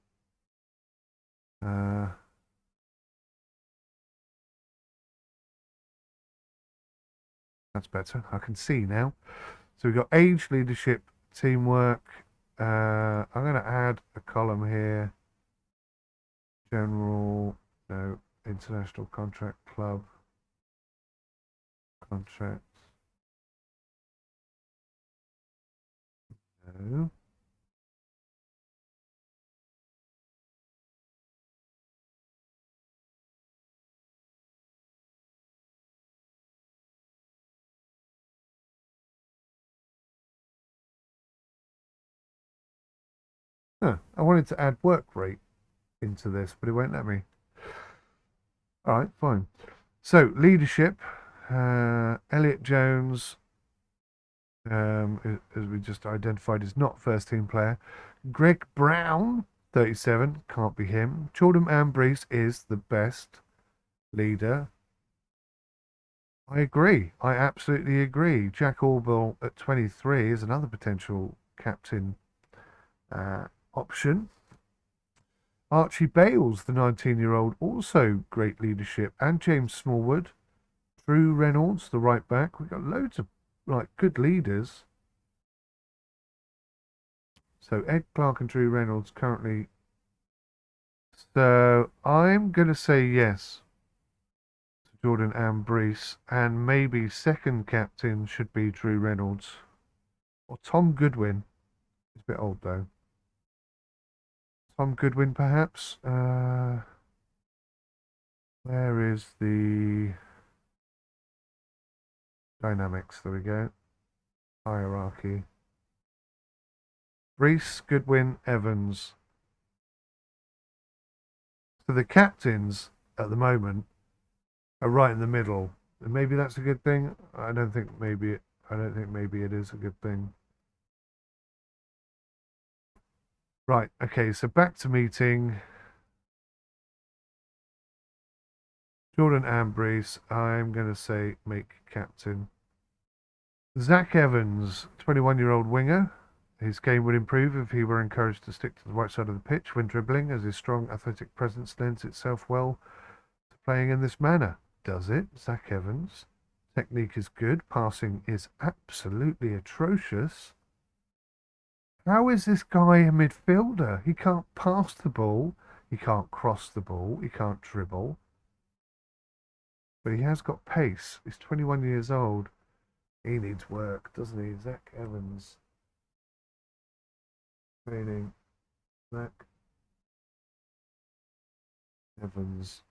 That's better. I can see now. So we've got age, leadership, teamwork. I'm going to add a column here. General, no, international contract club. Contracts. No. Huh. I wanted to add work rate into this, but it won't let me. All right, fine. So leadership, Elliot Jones, as we just identified, is not first team player. Greg Brown, 37, can't be him. Jordan Ambrose is the best leader. I agree. I absolutely agree. Jack Orwell at 23 is another potential captain option. Archie Bales, the 19-year-old, also great leadership, and James Smallwood, Drew Reynolds, the right back. We've got loads of good leaders. So Ed Clark and Drew Reynolds currently. So I'm going to say yes to Jordan Ambrose, and maybe second captain should be Drew Reynolds or Tom Goodwin. He's a bit old though. Tom Goodwin, perhaps. Where is the dynamics? There we go. Hierarchy. Reese, Goodwin, Evans. So the captains at the moment are right in the middle. And maybe that's a good thing. I don't think maybe it is a good thing. Right, okay, so back to meeting. Jordan Ambrose, I'm going to say make captain. Zach Evans, 21-year-old winger. His game would improve if he were encouraged to stick to the right side of the pitch when dribbling, as his strong athletic presence lends itself well to playing in this manner. Does it? Zach Evans. Technique is good. Passing is absolutely atrocious. How is this guy a midfielder? He can't pass the ball. He can't cross the ball. He can't dribble. But he has got pace. He's 21 years old. He needs work, doesn't he? Zach Evans. Training. Zach Evans.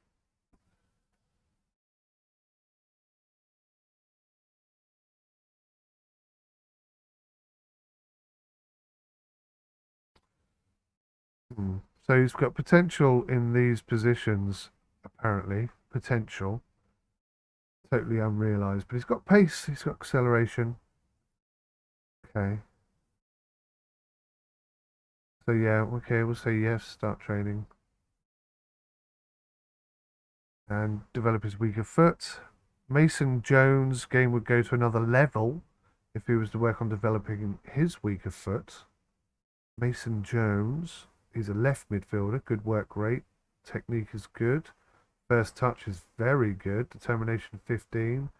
So he's got potential in these positions, apparently. Potential. Totally unrealised. But he's got pace, he's got acceleration. Okay. So yeah, okay, we'll say yes, start training. And develop his weaker foot. Mason Jones' game would go to another level if he was to work on developing his weaker foot. Mason Jones, he's a left midfielder, good work rate, technique is good, first touch is very good, determination 15.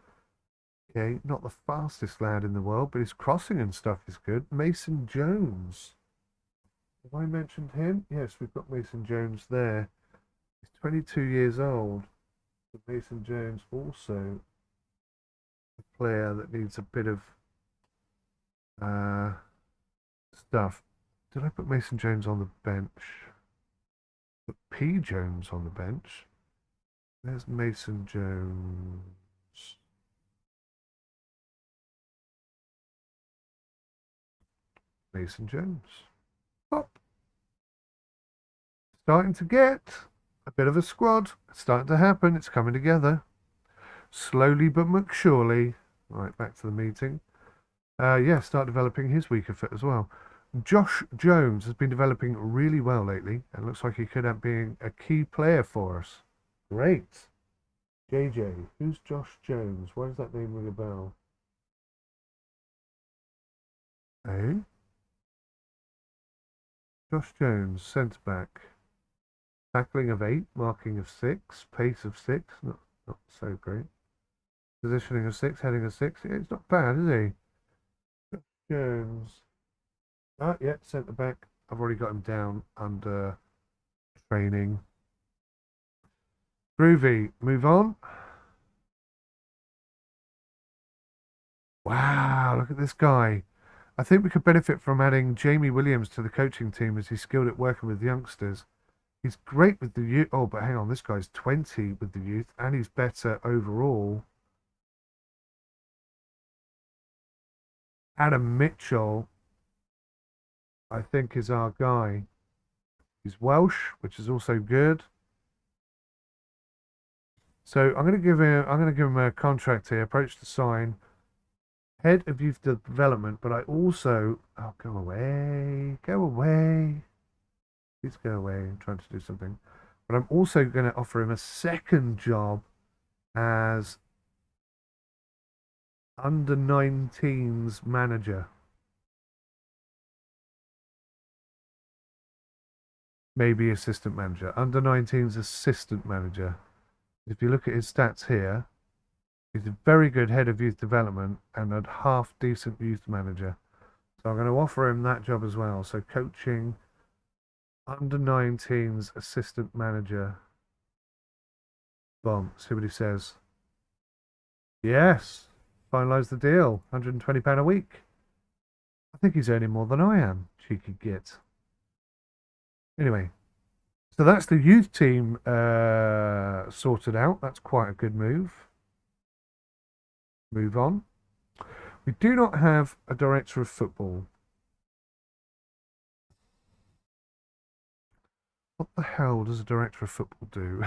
Okay, not the fastest lad in the world, but his crossing and stuff is good. Mason Jones. Have I mentioned him? Yes, we've got Mason Jones there. He's 22 years old. But Mason Jones also a player that needs a bit of stuff. Did I put Mason Jones on the bench? Put P. Jones on the bench. There's Mason Jones. Mason Jones. Pop. Starting to get a bit of a squad. It's starting to happen. It's coming together. Slowly but surely. Right, back to the meeting. Yeah, start developing his weaker foot as well. Josh Jones has been developing really well lately and looks like he could end up being a key player for us. Great. JJ. Who's Josh Jones? Why does that name ring a bell? Eh? Josh Jones, centre back. Tackling of 8, marking of 6, pace of 6. Not so great. Positioning of 6, heading of 6. Yeah, it's not bad, is he? Josh Jones. Ah, yeah, centre back. I've already got him down under training. Groovy. Move on. Wow, look at this guy. I think we could benefit from adding Jamie Williams to the coaching team as he's skilled at working with youngsters. He's great with the youth. Oh, but hang on, this guy's 20 with the youth and he's better overall. Adam Mitchell, I think, is our guy. He's Welsh, which is also good. So I'm going to give him a contract here. Approach to sign. Head of youth development, but I also go away. Please go away. I'm trying to do something. But I'm also going to offer him a second job as under 19s manager. Maybe assistant manager. Under 19s assistant manager. If you look at his stats here, he's a very good head of youth development and a half decent youth manager. So I'm going to offer him that job as well. So coaching under 19s assistant manager. Boom. See what he says. Yes. Finalise the deal. £120 a week. I think he's earning more than I am. Cheeky git. Anyway. So that's the youth team sorted out. That's quite a good move. Move on. We do not have a director of football. What the hell does a director of football do?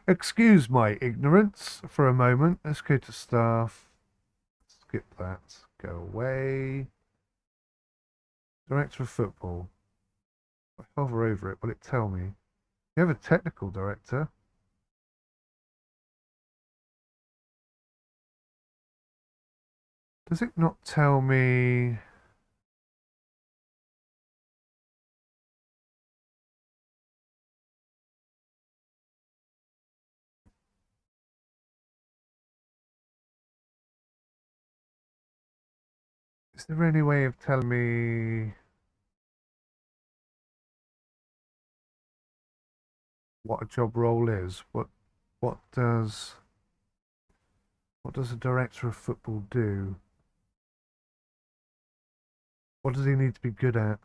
Excuse my ignorance for a moment. Let's go to staff. Skip that. Go away. Director of football. If I hover over it, will it tell me? You have a technical director. Does it not tell me? Is there any way of telling me what a job role is? What does a director of football do? What does he need to be good at?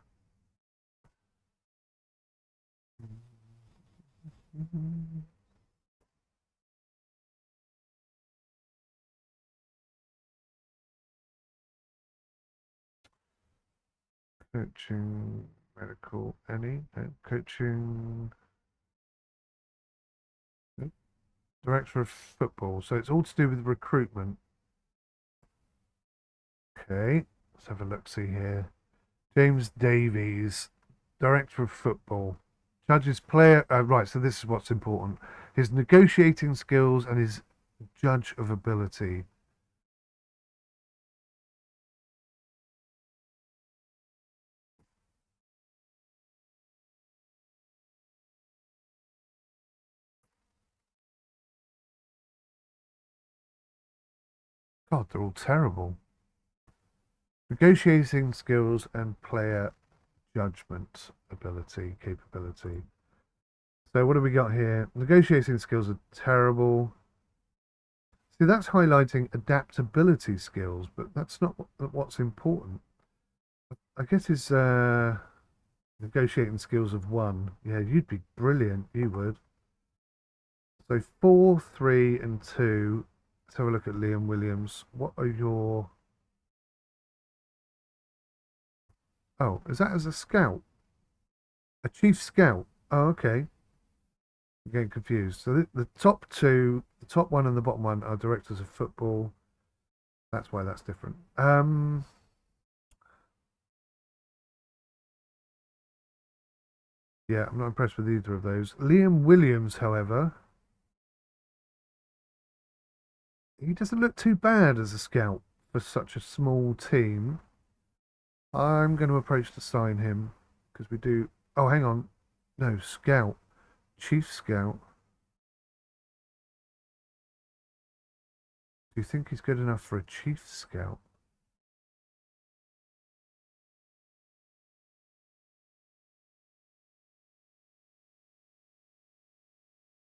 Coaching, medical, any? No. Coaching, no. Director of football. So it's all to do with recruitment. Okay, let's have a look. See here. James Davies, director of football. Judges player. Right, so this is what's important. His negotiating skills and his judge of ability. God, they're all terrible. Negotiating skills and player judgment capability. So what do we got here? Negotiating skills are terrible. See, that's highlighting adaptability skills, but that's not what's important. I guess it's negotiating skills of 1. Yeah, you'd be brilliant. You would. So 4, 3, and 2. Let's have a look at Liam Williams. What are your... Oh, is that as a scout? A chief scout? Oh, okay. I'm getting confused. So the top 2, the top 1 and the bottom 1 are directors of football. That's why that's different. Yeah, I'm not impressed with either of those. Liam Williams, however, he doesn't look too bad as a scout for such a small team. I'm going to approach to sign him because we do... Oh, hang on. No, scout. Chief scout. Do you think he's good enough for a chief scout?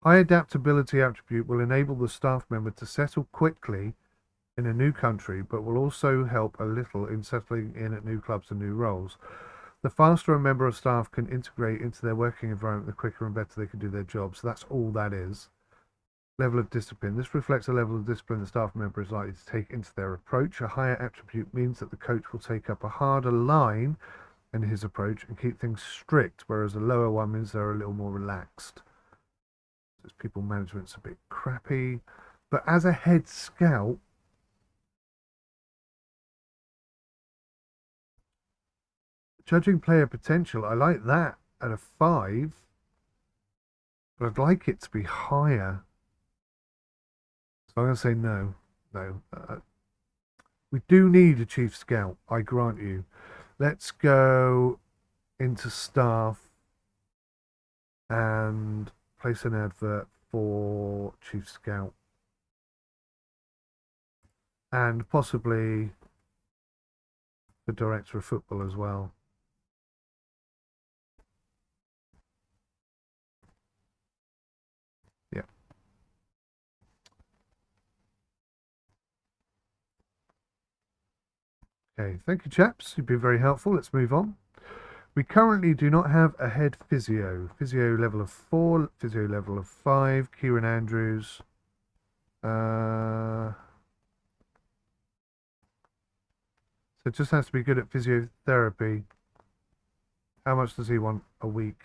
High adaptability attribute will enable the staff member to settle quickly in a new country, but will also help a little in settling in at new clubs and new roles. The faster a member of staff can integrate into their working environment, the quicker and better they can do their job. So that's all that is. Level of discipline. This reflects a level of discipline the staff member is likely to take into their approach. A higher attribute means that the coach will take up a harder line in his approach and keep things strict, whereas a lower one means they're a little more relaxed. This people management's a bit crappy. But as a head scout, judging player potential, I like that at a 5, but I'd like it to be higher. So I'm going to say no. No. We do need a chief scout, I grant you. Let's go into staff and place an advert for chief scout. And possibly the director of football as well. Yeah. Okay, thank you, chaps. You've been very helpful. Let's move on. We currently do not have a head physio. Physio level of 4, physio level of 5, Kieran Andrews. So it just has to be good at physiotherapy. How much does he want a week?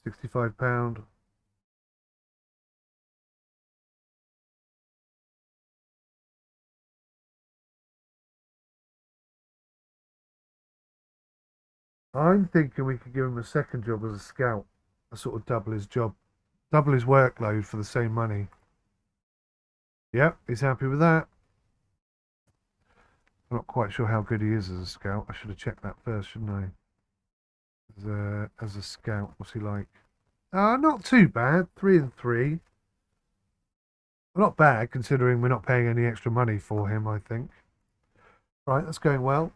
£65. I'm thinking we could give him a second job as a scout, a sort of double his job, double his workload for the same money. Yep, he's happy with that. I'm not quite sure how good he is as a scout. I should have checked that first, shouldn't I? As a scout, what's he like? Not too bad. 3 and 3. Not bad considering we're not paying any extra money for him, I think. Right, that's going well.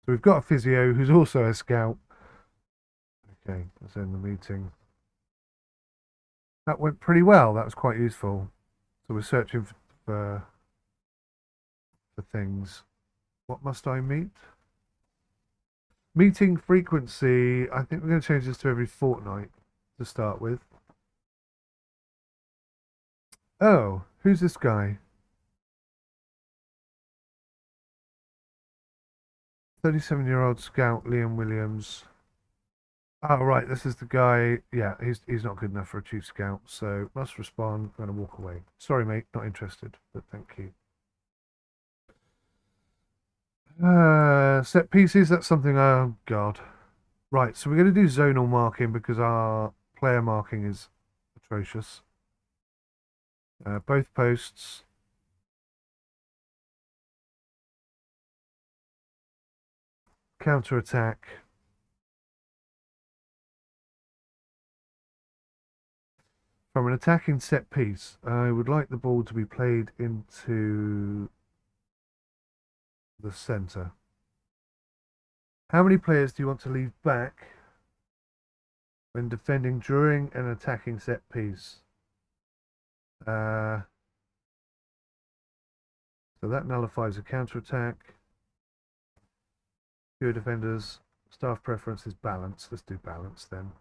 So we've got a physio who's also a scout. Okay, let's end the meeting. That went pretty well. That was quite useful. So we're searching for things. What must I meet? Meeting frequency. I think we're going to change this to every fortnight to start with. Oh, who's this guy? 37-year-old scout Liam Williams. Oh, right, this is the guy. Yeah, he's not good enough for a chief scout, so must respond. I'm going to walk away. Sorry, mate, not interested, but thank you. Set pieces, that's something, oh God. Right, so we're going to do zonal marking because our player marking is atrocious. Both posts. Counter attack. From an attacking set piece, I would like the ball to be played into the centre. How many players do you want to leave back when defending during an attacking set piece? So that nullifies a counter-attack. Fewer defenders. Staff preference is balance. Let's do balance then.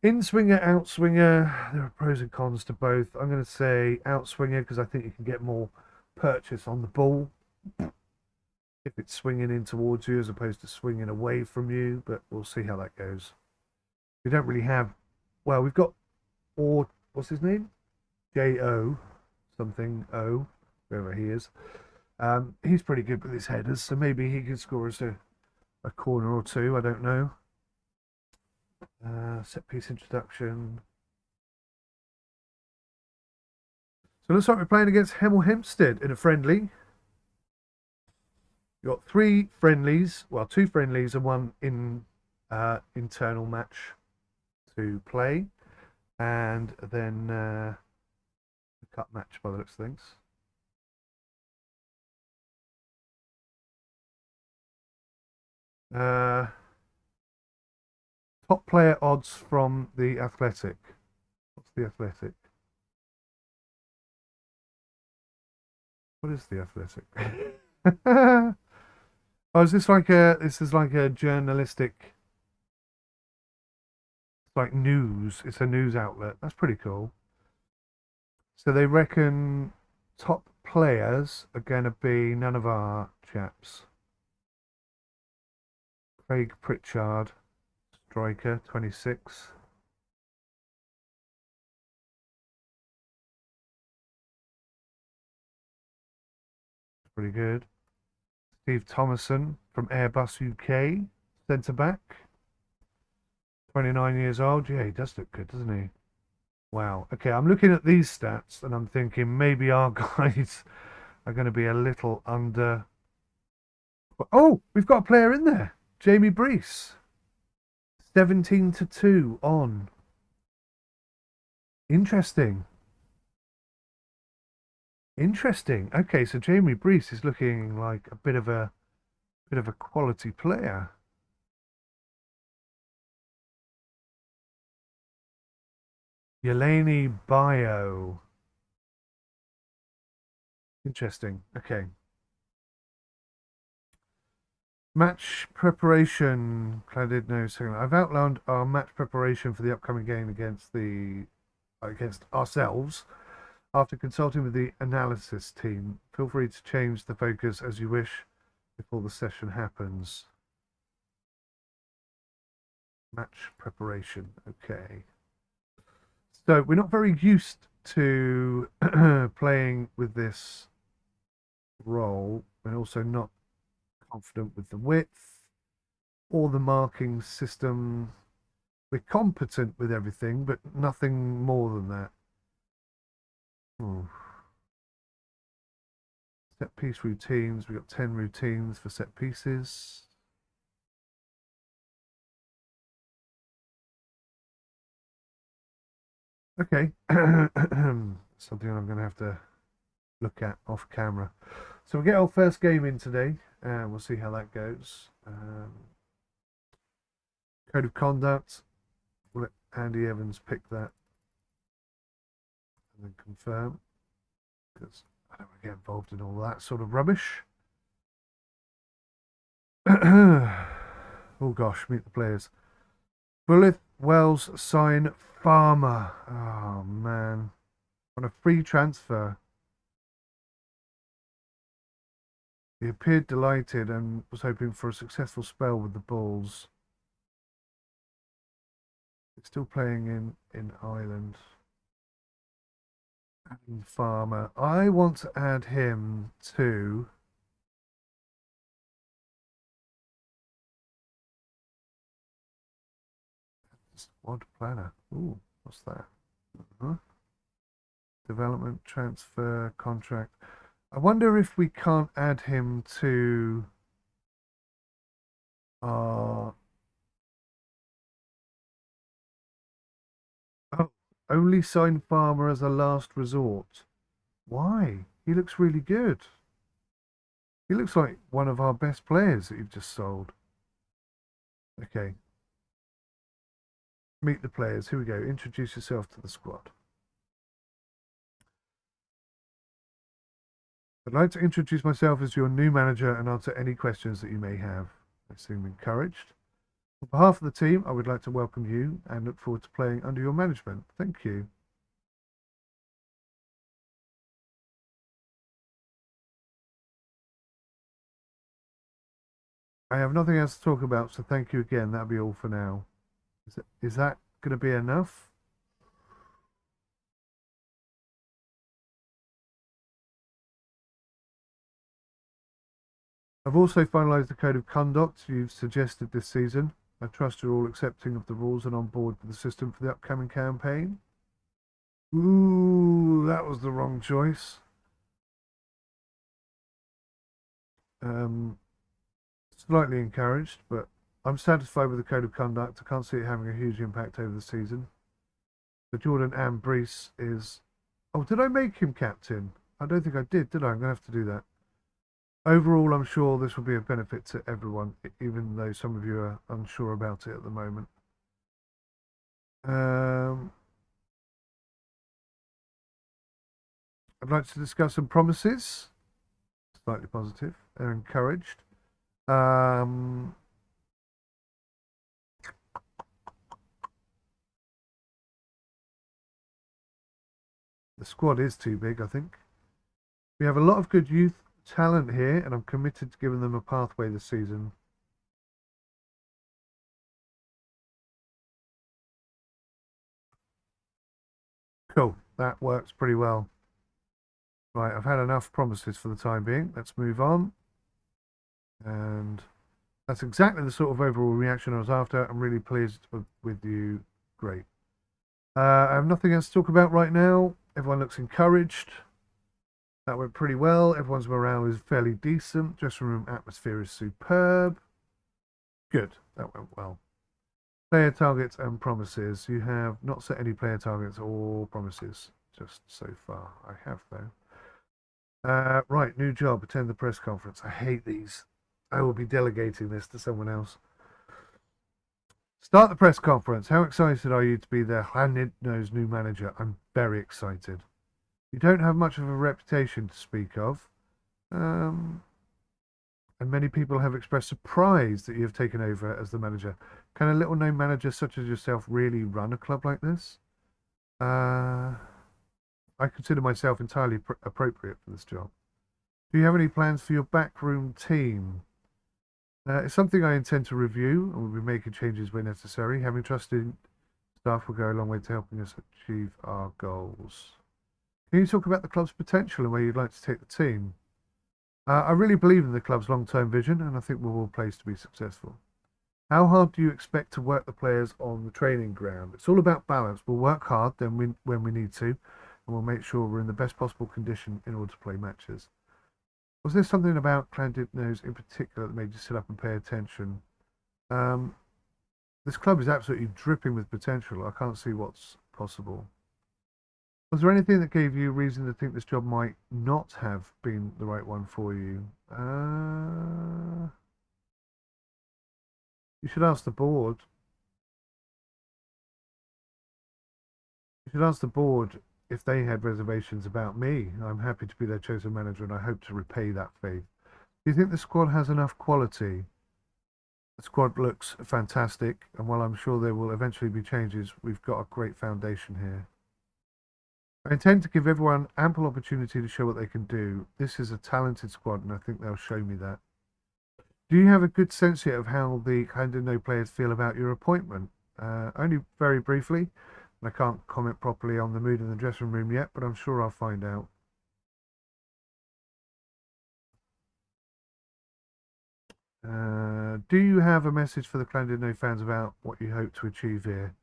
In-swinger, out-swinger. There are pros and cons to both. I'm going to say out-swinger because I think you can get more purchase on the ball if it's swinging in towards you as opposed to swinging away from you, but we'll see how that goes. We don't really have... Well, we've got... Or what's his name? J-O something O, whoever he is. He's pretty good with his headers, so maybe he could score us a corner or two. I don't know. Set piece introduction. So looks like we're playing against 𝗦𝘂𝗬𝗪𝗏𝗏𝗏 in a friendly. You've got 3 friendlies, well, 2 friendlies and 1 internal match to play, and then a cup match by the looks of things. Top player odds from the Athletic. What's the Athletic? What is the Athletic? Oh, is this like this is like a journalistic, like news. It's a news outlet. That's pretty cool. So they reckon top players are going to be none of our chaps. 𝗥𝗲𝗃𝗁𝗁𝗁𝗁, striker, 26. Pretty good. 𝗤𝗂𝗏𝗂𝗯𝗀 from 𝗤𝗂𝗃𝗁𝗁𝗁 UK, centre back, 29 years old. Yeah, he does look good, doesn't he? Wow. Okay, I'm looking at these stats and I'm thinking maybe our guys are going to be a little under. Oh, we've got a player in there. Jamie Brees. 17-2 on. Interesting. Interesting. Okay, so Jamie Brees is looking like a bit of a quality player. 𝗬𝗂𝗍𝗂𝗏𝗏𝗏𝗏. Interesting. Okay. Match preparation. I did know second. I've outlined our match preparation for the upcoming game against ourselves. After consulting with the analysis team, feel free to change the focus as you wish before the session happens. Match preparation. Okay. So we're not very used to playing with this role. We're also not confident with the width or the marking system. We're competent with everything, but nothing more than that. Set piece routines. We've got 10 routines for set pieces. Okay. Something I'm going to have to look at off camera. So we'll get our first game in today and we'll see how that goes. Code of conduct. We'll let Andy Evans pick that and then confirm, because I don't want to get involved in all that sort of rubbish. Oh gosh, meet the players. Bulleth, Wells, Sign, Farmer. Oh man. On a free transfer. He appeared delighted and was hoping for a successful spell with the Bulls. He's still playing in Ireland. Adding Farmer. I want to add him to squad planner. Ooh, what's that? Development, transfer, contract. I wonder if we can't add him to our... Oh, Only sign Farmer as a last resort. Why? He looks really good. He looks like one of our best players that you've just sold. Okay. Meet the players. Here we go. Introduce yourself to the squad. I'd like to introduce myself as your new manager and answer any questions that you may have. They seem encouraged. On behalf of the team, I would like to welcome you and look forward to playing under your management. Thank you. I have nothing else to talk about, so thank you again. That'll be all for now. Is that going to be enough? I've also finalised the code of conduct you've suggested this season. I trust you're all accepting of the rules and on board with the system for the upcoming campaign. Ooh, that was the wrong choice. Slightly encouraged, but I'm satisfied with the code of conduct. I can't see it having a huge impact over the season. The 𝗦𝘂𝗯𝘀𝗯𝗲 is... Oh, did I make him captain? I don't think I did I? I'm going to have to do that. Overall, I'm sure this will be a benefit to everyone, even though some of you are unsure about it at the moment. I'd like to discuss some promises. Slightly positive. They're encouraged. The squad is too big, I think. We have a lot of good youth talent here, and I'm committed to giving them a pathway this season. Cool, that works pretty well. Right, I've had enough promises for the time being. Let's move on. And that's exactly the sort of overall reaction I was after. I'm really pleased with you. Great. I have nothing else to talk about right now. Everyone looks encouraged. That went pretty well. Everyone's morale is fairly decent. Dressing room atmosphere is superb. Good. That went well. Player targets and promises. You have not set any player targets or promises just so far. I have, though. Right, new job. Attend the press conference. I hate these. I will be delegating this to someone else. Start the press conference. How excited are you to be the 𝗦𝘂𝗧𝗧's new manager? I'm very excited. You don't have much of a reputation to speak of. And many people have expressed surprise that you have taken over as the manager. Can a little-known manager such as yourself really run a club like this? I consider myself entirely appropriate for this job. Do you have any plans for your backroom team? It's something I intend to review and will be making changes where necessary. Having trusted staff will go a long way to helping us achieve our goals. Can you talk about the club's potential and where you'd like to take the team? I really believe in the club's long-term vision, and I think we're well placed to be successful. How hard do you expect to work the players on the training ground? It's all about balance. We'll work hard when we need to, and we'll make sure we're in the best possible condition in order to play matches. Was there something about 𝗦𝘂𝗧𝗧 in particular that made you sit up and pay attention? This club is absolutely dripping with potential. I can't see what's possible. Was there anything that gave you reason to think this job might not have been the right one for you? You should ask the board. You should ask the board if they had reservations about me. I'm happy to be their chosen manager, and I hope to repay that faith. Do you think the squad has enough quality? The squad looks fantastic, and while I'm sure there will eventually be changes, we've got a great foundation here. I intend to give everyone ample opportunity to show what they can do. This is a talented squad, and I think they'll show me that. Do you have a good sense yet of how the 𝗦𝘂𝗧𝗧 players feel about your appointment? Only very briefly. I can't comment properly on the mood in the dressing room yet, but I'm sure I'll find out. Do you have a message for the 𝗦𝘂𝗧𝗧 fans about what you hope to achieve here?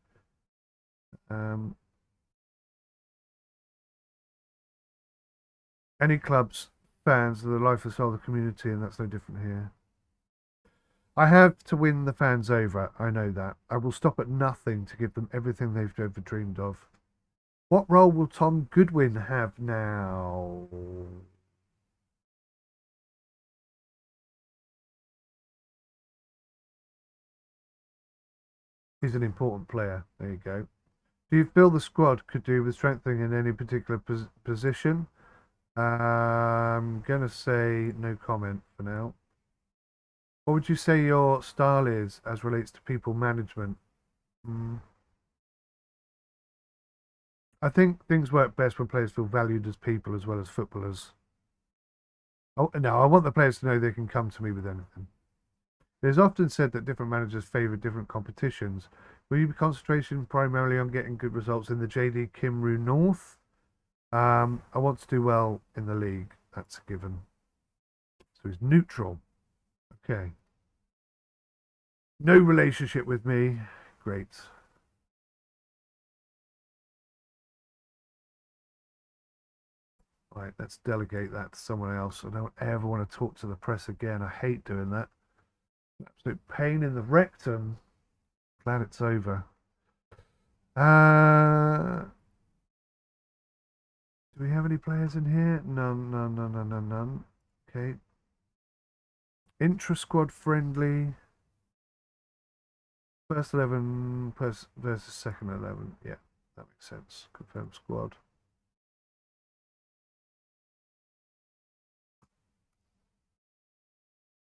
Any clubs, fans are the life and soul of the community, and that's no different here. I have to win the fans over. I know that. I will stop at nothing to give them everything they've ever dreamed of. What role will Tom Goodwin have now? He's an important player. There you go. Do you feel the squad could do with strengthening in any particular position? I'm going to say no comment for now. What would you say your style is as relates to people management? I think things work best when players feel valued as people as well as footballers. Oh, no, I want the players to know they can come to me with anything. It is often said that different managers favour different competitions. Will you be concentrating primarily on getting good results in the JD Kimru North? I want to do well in the league. That's a given. So he's neutral. Okay. No relationship with me. Great. Right, let's delegate that to someone else. I don't ever want to talk to the press again. I hate doing that. Absolute pain in the rectum. Glad it's over. Do we have any players in here? None. Okay. Intra-squad friendly. First 11 versus second 11. Yeah, that makes sense. Confirm squad.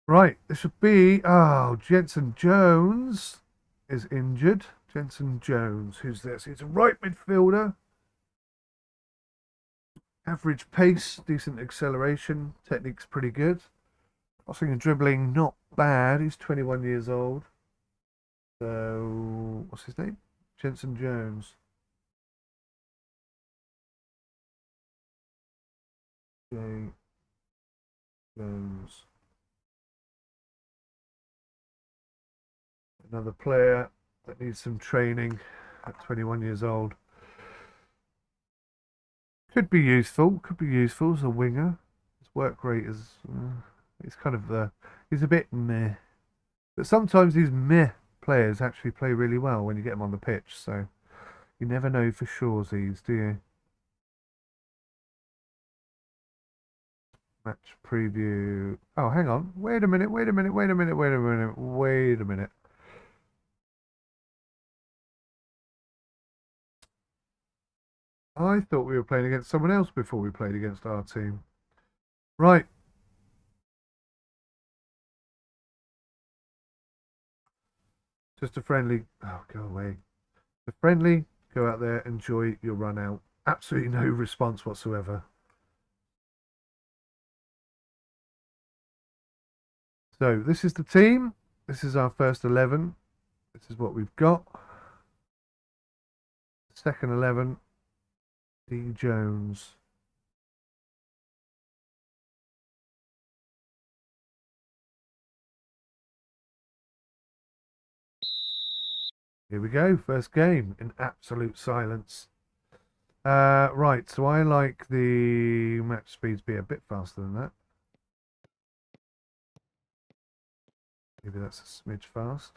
Right, this should be... Oh, Jensen Jones is injured. Jensen Jones, who's this? He's a right midfielder. Average pace, decent acceleration. Technique's pretty good. Crossing and dribbling, not bad. He's 21 years old. So, what's his name? Jensen Jones. J. Jones. Another player that needs some training at 21 years old. Could be useful as a winger. His work rate is, it's kind of, he's a bit meh. But sometimes these meh players actually play really well when you get them on the pitch, so you never know for sure, these, do you? Match preview. Oh, hang on. Wait a minute. I thought we were playing against someone else before we played against our team. Right. Just a friendly. Oh, go away. A friendly. Go out there, enjoy your run out. Absolutely no response whatsoever. So this is the team. This is our first 11. This is what we've got. Second 11. D. Jones. Here we go. First game in absolute silence. Right, so I like the match speeds be a bit faster than that. Maybe that's a smidge fast.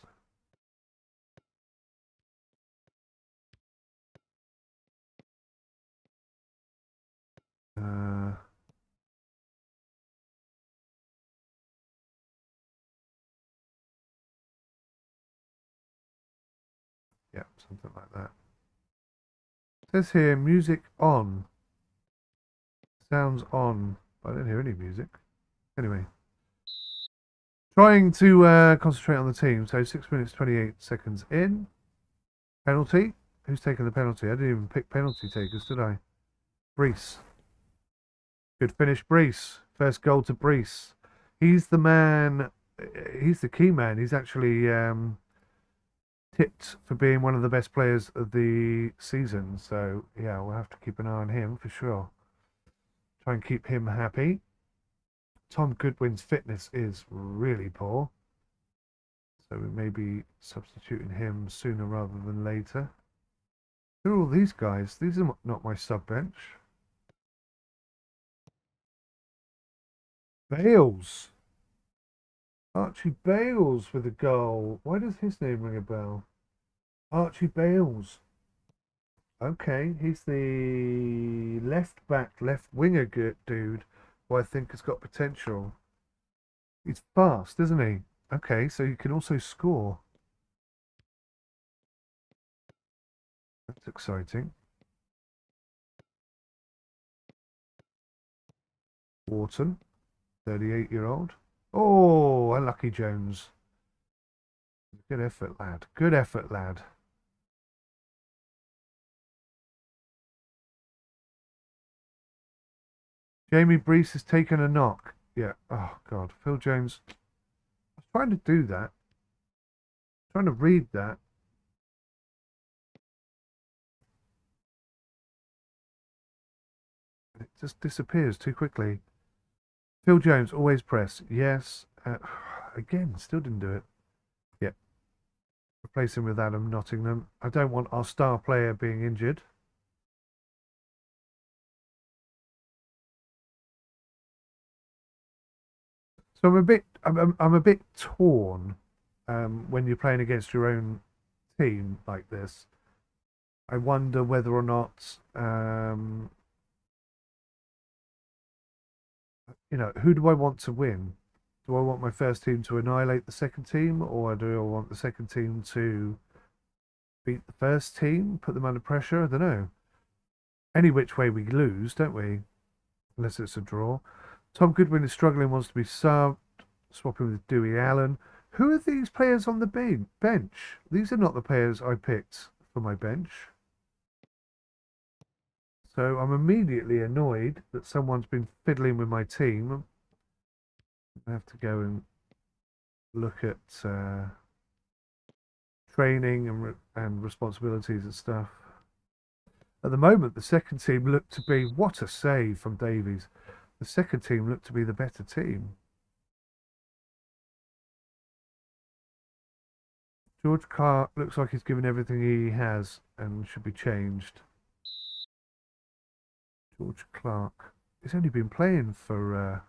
Yeah, something like that. It says here, music on. Sounds on. I don't hear any music. Anyway. Trying to concentrate on the team. So 6 minutes, 28 seconds in. Penalty. Who's taking the penalty? I didn't even pick penalty takers, did I? Brees. Good finish, Brees. First goal to Brees. He's the man. He's the key man. He's actually tipped for being one of the best players of the season. So, yeah, we'll have to keep an eye on him for sure. Try and keep him happy. Tom Goodwin's fitness is really poor. So we may be substituting him sooner rather than later. Who are all these guys? These are not my sub bench. Bales. Archie Bales with a goal. Why does his name ring a bell? Archie Bales. Okay, he's the left back, left winger dude who I think has got potential. He's fast, isn't he? Okay, so he can also score. That's exciting. Wharton, 38-year-old. Oh, unlucky Jones. Good effort, lad. Good effort, lad. Jamie Breese has taken a knock. Yeah. Oh, God. Phil Jones. I was trying to do that. Trying to read that. It just disappears too quickly. Phil Jones, always press. Yes. Again, still didn't do it. Yeah. Replace him with Adam Nottingham. I don't want our star player being injured. So I'm a bit torn when you're playing against your own team like this. I wonder whether or not who do I want to win? Do I want my first team to annihilate the second team, or do I want the second team to beat the first team, put them under pressure? I don't know. Any which way we lose, don't we? Unless it's a draw. Tom Goodwin is struggling, wants to be subbed. Swapping with Dewey Allen. Who are these players on the bench? These are not the players I picked for my bench. So I'm immediately annoyed that someone's been fiddling with my team. I have to go and look at training and responsibilities and stuff. At the moment, the second team looked to be, what a save from Davies. The second team looked to be the better team. George Clark looks like he's given everything he has and should be changed. George Clark. He's only been playing for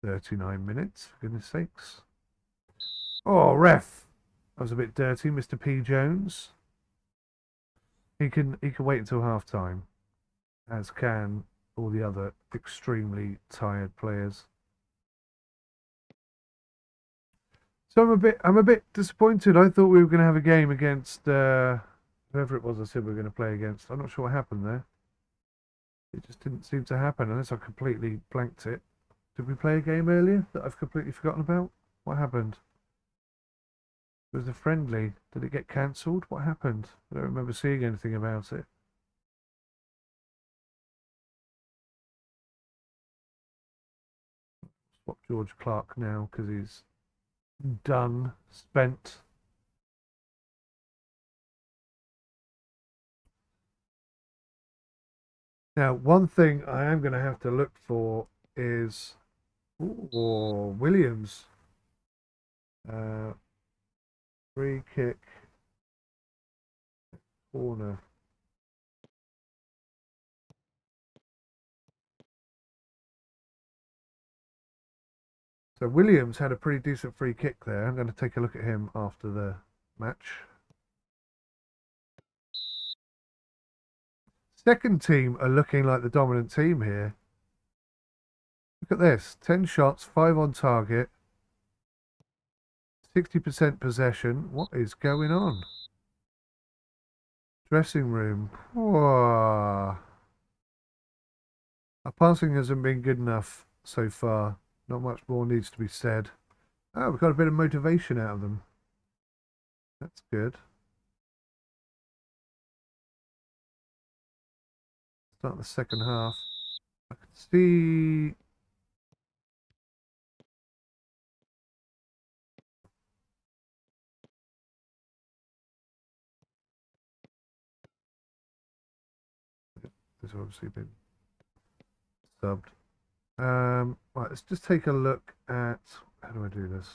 39 minutes, for goodness sakes. Oh, ref. That was a bit dirty, Mr. P. Jones. He can wait until half time, as can all the other extremely tired players. So I'm a bit disappointed. I thought we were going to have a game against whoever it was I said we were going to play against. I'm not sure what happened there. It just didn't seem to happen unless I completely blanked it. Did we play a game earlier that I've completely forgotten about? What happened? It was a friendly. Did it get cancelled? What happened? I don't remember seeing anything about it. Swap George Clark now because he's done, spent. Now, one thing I am going to have to look for is Williams. Uh, free kick, corner. So Williams had a pretty decent free kick there. I'm going to take a look at him after the match. Second team are looking like the dominant team here. Look at this. 10 shots, 5 on target, 60% possession. What is going on? Dressing room. Whoa. Our passing hasn't been good enough so far. Not much more needs to be said. Oh, we've got a bit of motivation out of them. That's good. Start the second half. I can see. There's obviously been subbed. Right, let's just take a look at how do I do this?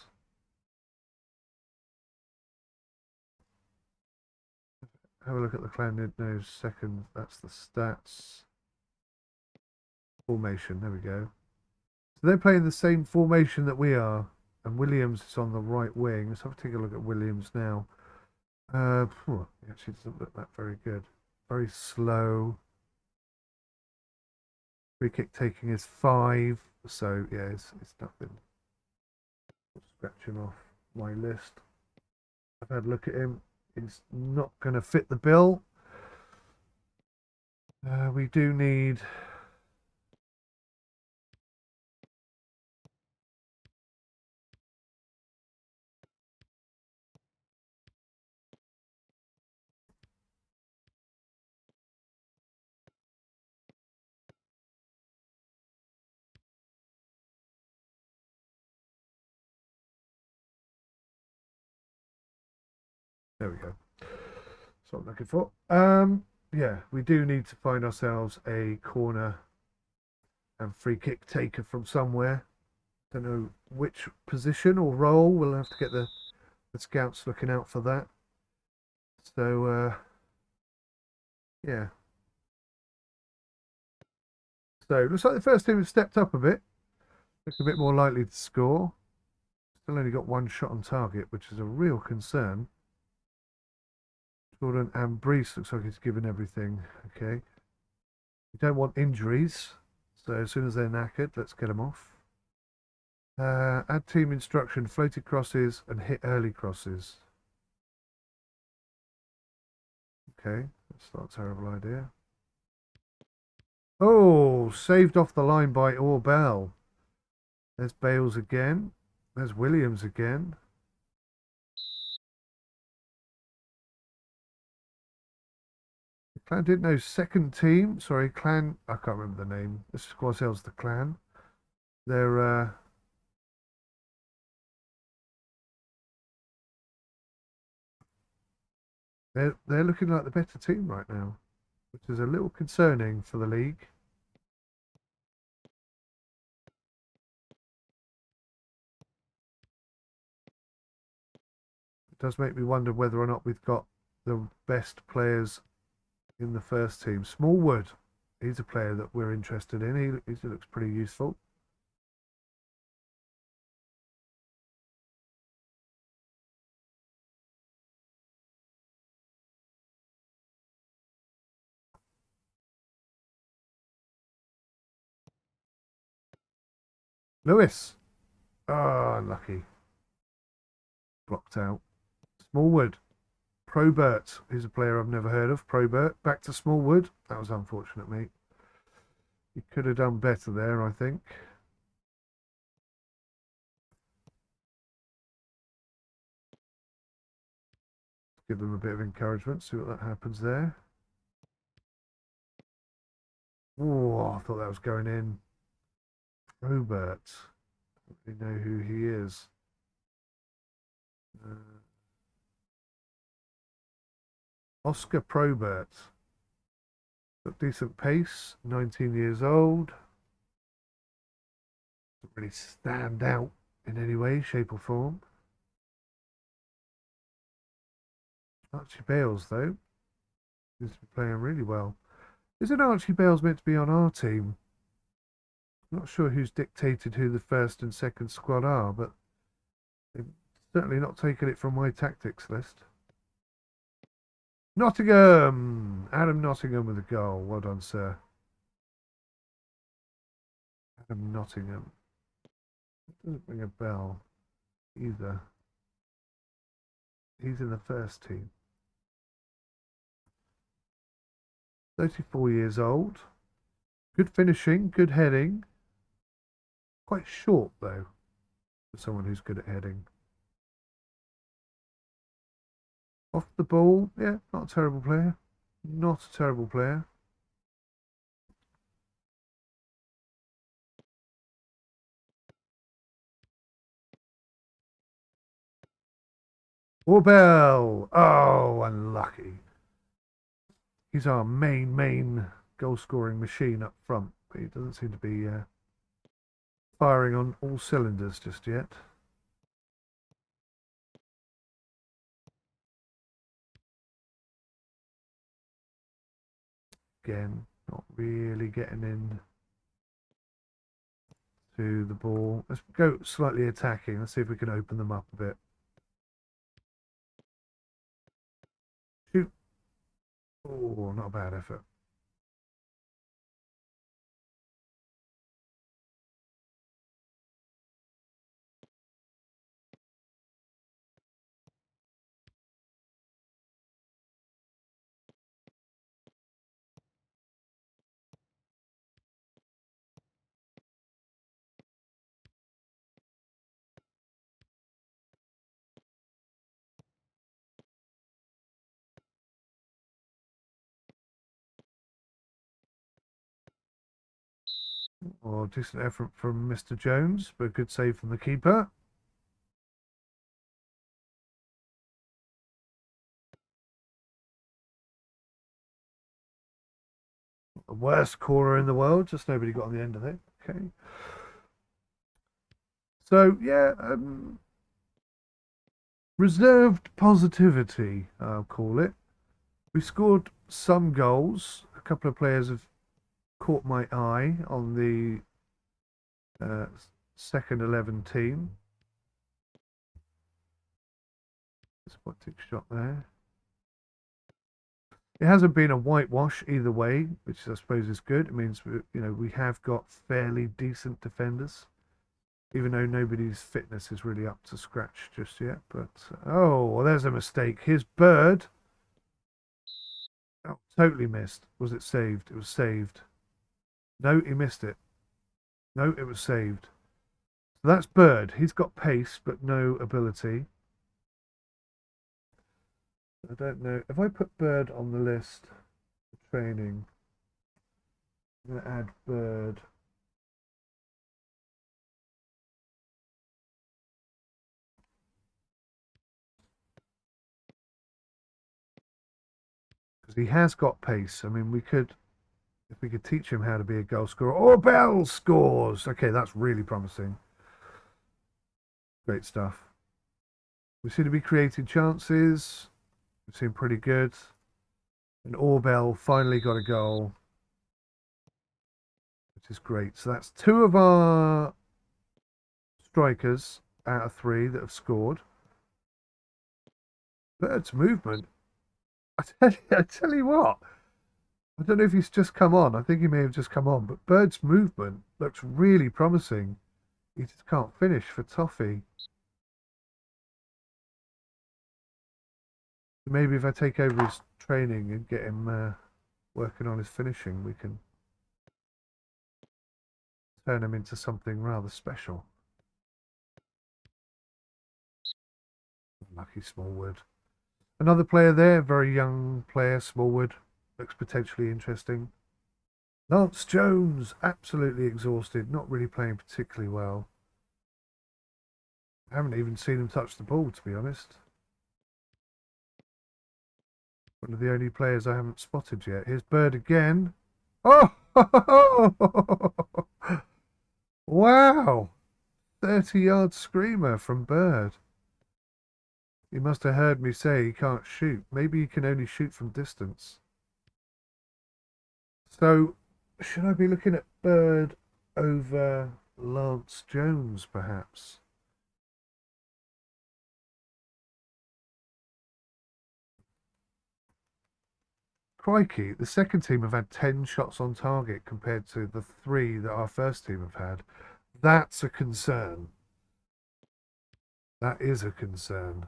Have a look at the clan no second. That's the stats. Formation. There we go. So they're playing the same formation that we are, and Williams is on the right wing. Let's have a take a look at Williams now. He actually doesn't look that very good. Very slow. Free kick taking is 5. So yeah, it's nothing. I'll scratch him off my list. I've had a look at him. He's not going to fit the bill. We do need. There we go. That's what I'm looking for. Yeah, we do need to find ourselves a corner and free kick taker from somewhere. Don't know which position or role. We'll have to get the scouts looking out for that. So yeah. So looks like the first team has stepped up a bit. Looks a bit more likely to score. Still only got 1 shot on target, which is a real concern. 𝗦𝘂𝗯𝘀𝗰𝗄𝗯𝗲 looks like he's given everything. Okay. You don't want injuries. So as soon as they're knackered, let's get them off. Add team instruction, floated crosses and hit early crosses. Okay, that's not a terrible idea. Oh, saved off the line by 𝗦𝘂𝗬𝗁𝗀. There's Bales again. There's Williams again. Clan didn't know second team. Sorry, Clan. I can't remember the name. This is 𝗥𝗲𝘃𝗁𝗀 the Clan. They're they're looking like the better team right now, which is a little concerning for the league. It does make me wonder whether or not we've got the best players in the first team. 𝗦𝘂𝗧𝗏, he's a player that we're interested in. He looks pretty useful. Lewis. Oh, unlucky. Blocked out. 𝗦𝘂𝗧𝗏. 𝗦𝘂𝗏𝗧. He's a player I've never heard of. 𝗦𝘂𝗏𝗏. Back to 𝗦𝘂𝗧𝗏. That was unfortunate, mate. You could have done better there, I think. Give them a bit of encouragement. See what that happens there. Oh, I thought that was going in. Robert. Don't really know who he is. 𝗥𝗲𝗃𝗁𝗀𝗁𝗀. Got decent pace. 19 years old. Doesn't really stand out in any way, shape, or form. 𝗥𝗲𝗃𝗁𝗀, though, seems to be playing really well. Isn't 𝗥𝗲𝗃𝗁𝗀 meant to be on our team? I'm not sure who's dictated who the first and second squad are, but they've certainly not taken it from my tactics list. Nottingham! Adam Nottingham with a goal. Well done, sir. Adam Nottingham. That doesn't ring a bell either. He's in the first team. 34 years old. Good finishing, good heading. Quite short, though, for someone who's good at heading. Off the ball, yeah, not a terrible player. Not a terrible player. 𝗦𝘂𝗀𝗁𝗀. Oh, unlucky. He's our main goal scoring machine up front, but he doesn't seem to be firing on all cylinders just yet. Again, not really getting in to the ball. Let's go slightly attacking. Let's see if we can open them up a bit. Shoot. Oh, not a bad effort. Or decent effort from Mr. Jones, but a good save from the keeper. The worst corner in the world, just nobody got on the end of it. Okay. So, yeah, reserved positivity, I'll call it. We scored some goals. A couple of players have caught my eye on the second 11 team. Despotic shot there. It hasn't been a whitewash either way, which I suppose is good. It means we have got fairly decent defenders, even though nobody's fitness is really up to scratch just yet. But oh, well, there's a mistake. His bird. Oh, totally missed. Was it saved? It was saved. No, he missed it. No, it was saved. So that's Bird. He's got pace, but no ability. I don't know. If I put Bird on the list for training, I'm going to add Bird. Because he has got pace. I mean, if we could teach him how to be a goal scorer. Oh, Bell scores! Okay, that's really promising. Great stuff. We seem to be creating chances. We seem pretty good. And Orbell finally got a goal, which is great. So that's 2 of our strikers out of 3 that have scored. Bird's movement. I tell you what. I don't know if he's just come on. I think he may have just come on. But Bird's movement looks really promising. He just can't finish for 𝗤𝗏𝗄𝗏. Maybe if I take over his training and get him working on his finishing, we can turn him into something rather special. Lucky Smallwood. Another player there, very young player, Smallwood. Looks potentially interesting. Lance Jones, absolutely exhausted, not really playing particularly well. I haven't even seen him touch the ball, to be honest. One of the only players I haven't spotted yet. Here's Bird again. Oh! Wow! 30-yard screamer from Bird. He must have heard me say he can't shoot. Maybe he can only shoot from distance. So, should I be looking at Bird over Lance Jones, perhaps? Crikey, the second team have had 10 shots on target compared to the 3 that our first team have had. That's a concern. That is a concern.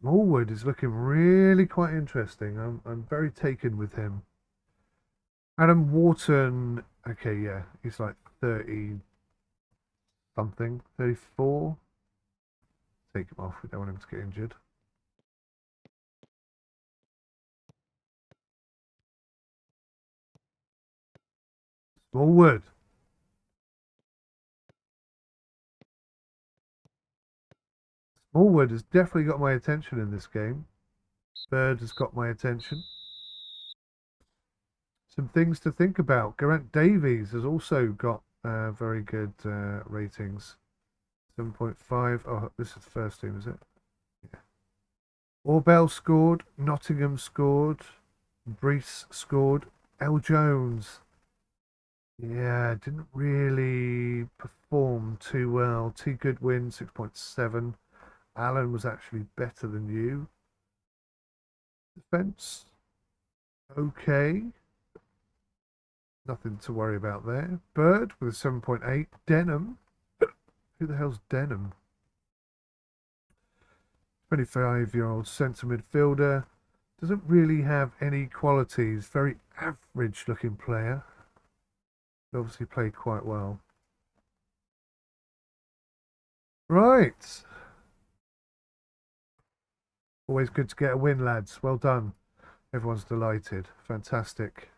Smallwood is looking really quite interesting. I'm very taken with him. Adam Wharton, okay, yeah, he's like 30 something, 34. Take him off. We don't want him to get injured. Smallwood. Smallwood has definitely got my attention in this game. Bird has got my attention. Some things to think about. Geraint Davies has also got very good ratings. 7.5. Oh, this is the first team, is it? Yeah. Orbell scored. Nottingham scored. Brees scored. L. Jones. Yeah, didn't really perform too well. T. Goodwin, 6.7. Allen was actually better than you. Defense, okay. Nothing to worry about there. Bird with a 7.8. Denham. Who the hell's Denham? 25-year-old centre midfielder. Doesn't really have any qualities. Very average looking player. Obviously played quite well. Right. Always good to get a win, lads. Well done. Everyone's delighted. Fantastic.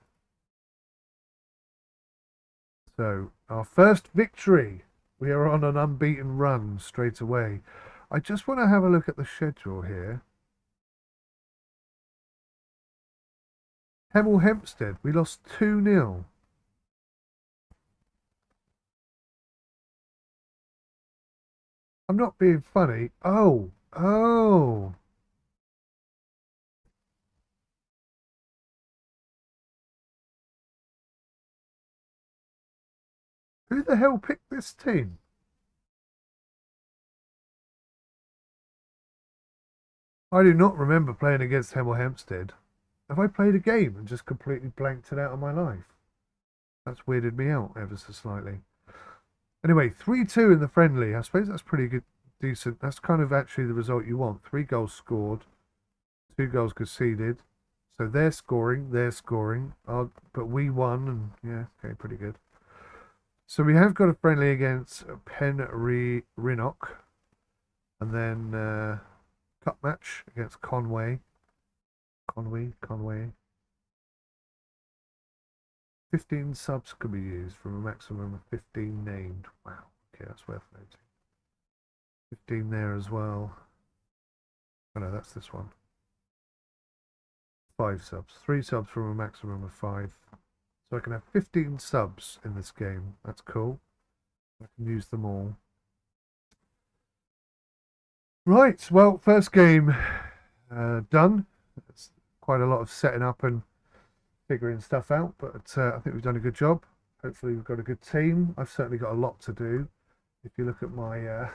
So, our first victory. We are on an unbeaten run straight away. I just want to have a look at the schedule here. 𝗦𝘂𝗬𝗄𝗯𝗄𝗏. We lost 2-0. I'm not being funny. Oh. Who the hell picked this team? I do not remember playing against 𝗦𝘂𝗬𝗄𝗯𝗄𝗏. Have I played a game and just completely blanked it out of my life? That's weirded me out ever so slightly. Anyway, 3-2 in the friendly. I suppose that's pretty good, decent. That's kind of actually the result you want. 3 goals scored, 2 goals conceded. So they're scoring, but we won, and yeah, okay, pretty good. So we have got a friendly against 𝗦𝘂𝗬𝗄𝗏𝗏, and then cup match against 𝗦𝘂𝗬𝗃𝗂𝗃. 15 subs could be used from a maximum of 15 named. Wow, okay, that's worth noting. 15 there as well. Oh no, that's this one. 5 subs. 3 subs from a maximum of 5. So I can have 15 subs in this game. That's cool. I can use them all. Right, well, first game done. It's quite a lot of setting up and figuring stuff out, but I think we've done a good job. Hopefully we've got a good team. I've certainly got a lot to do. If you look at my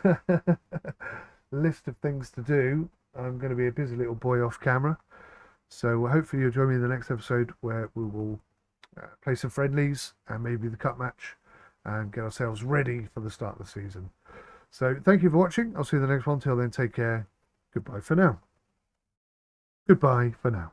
list of things to do, I'm going to be a busy little boy off camera. So hopefully you'll join me in the next episode where we will play some friendlies and maybe the cup match and get ourselves ready for the start of the season. So thank you for watching. I'll see you in the next one. Till then, take care. Goodbye for now. Goodbye for now.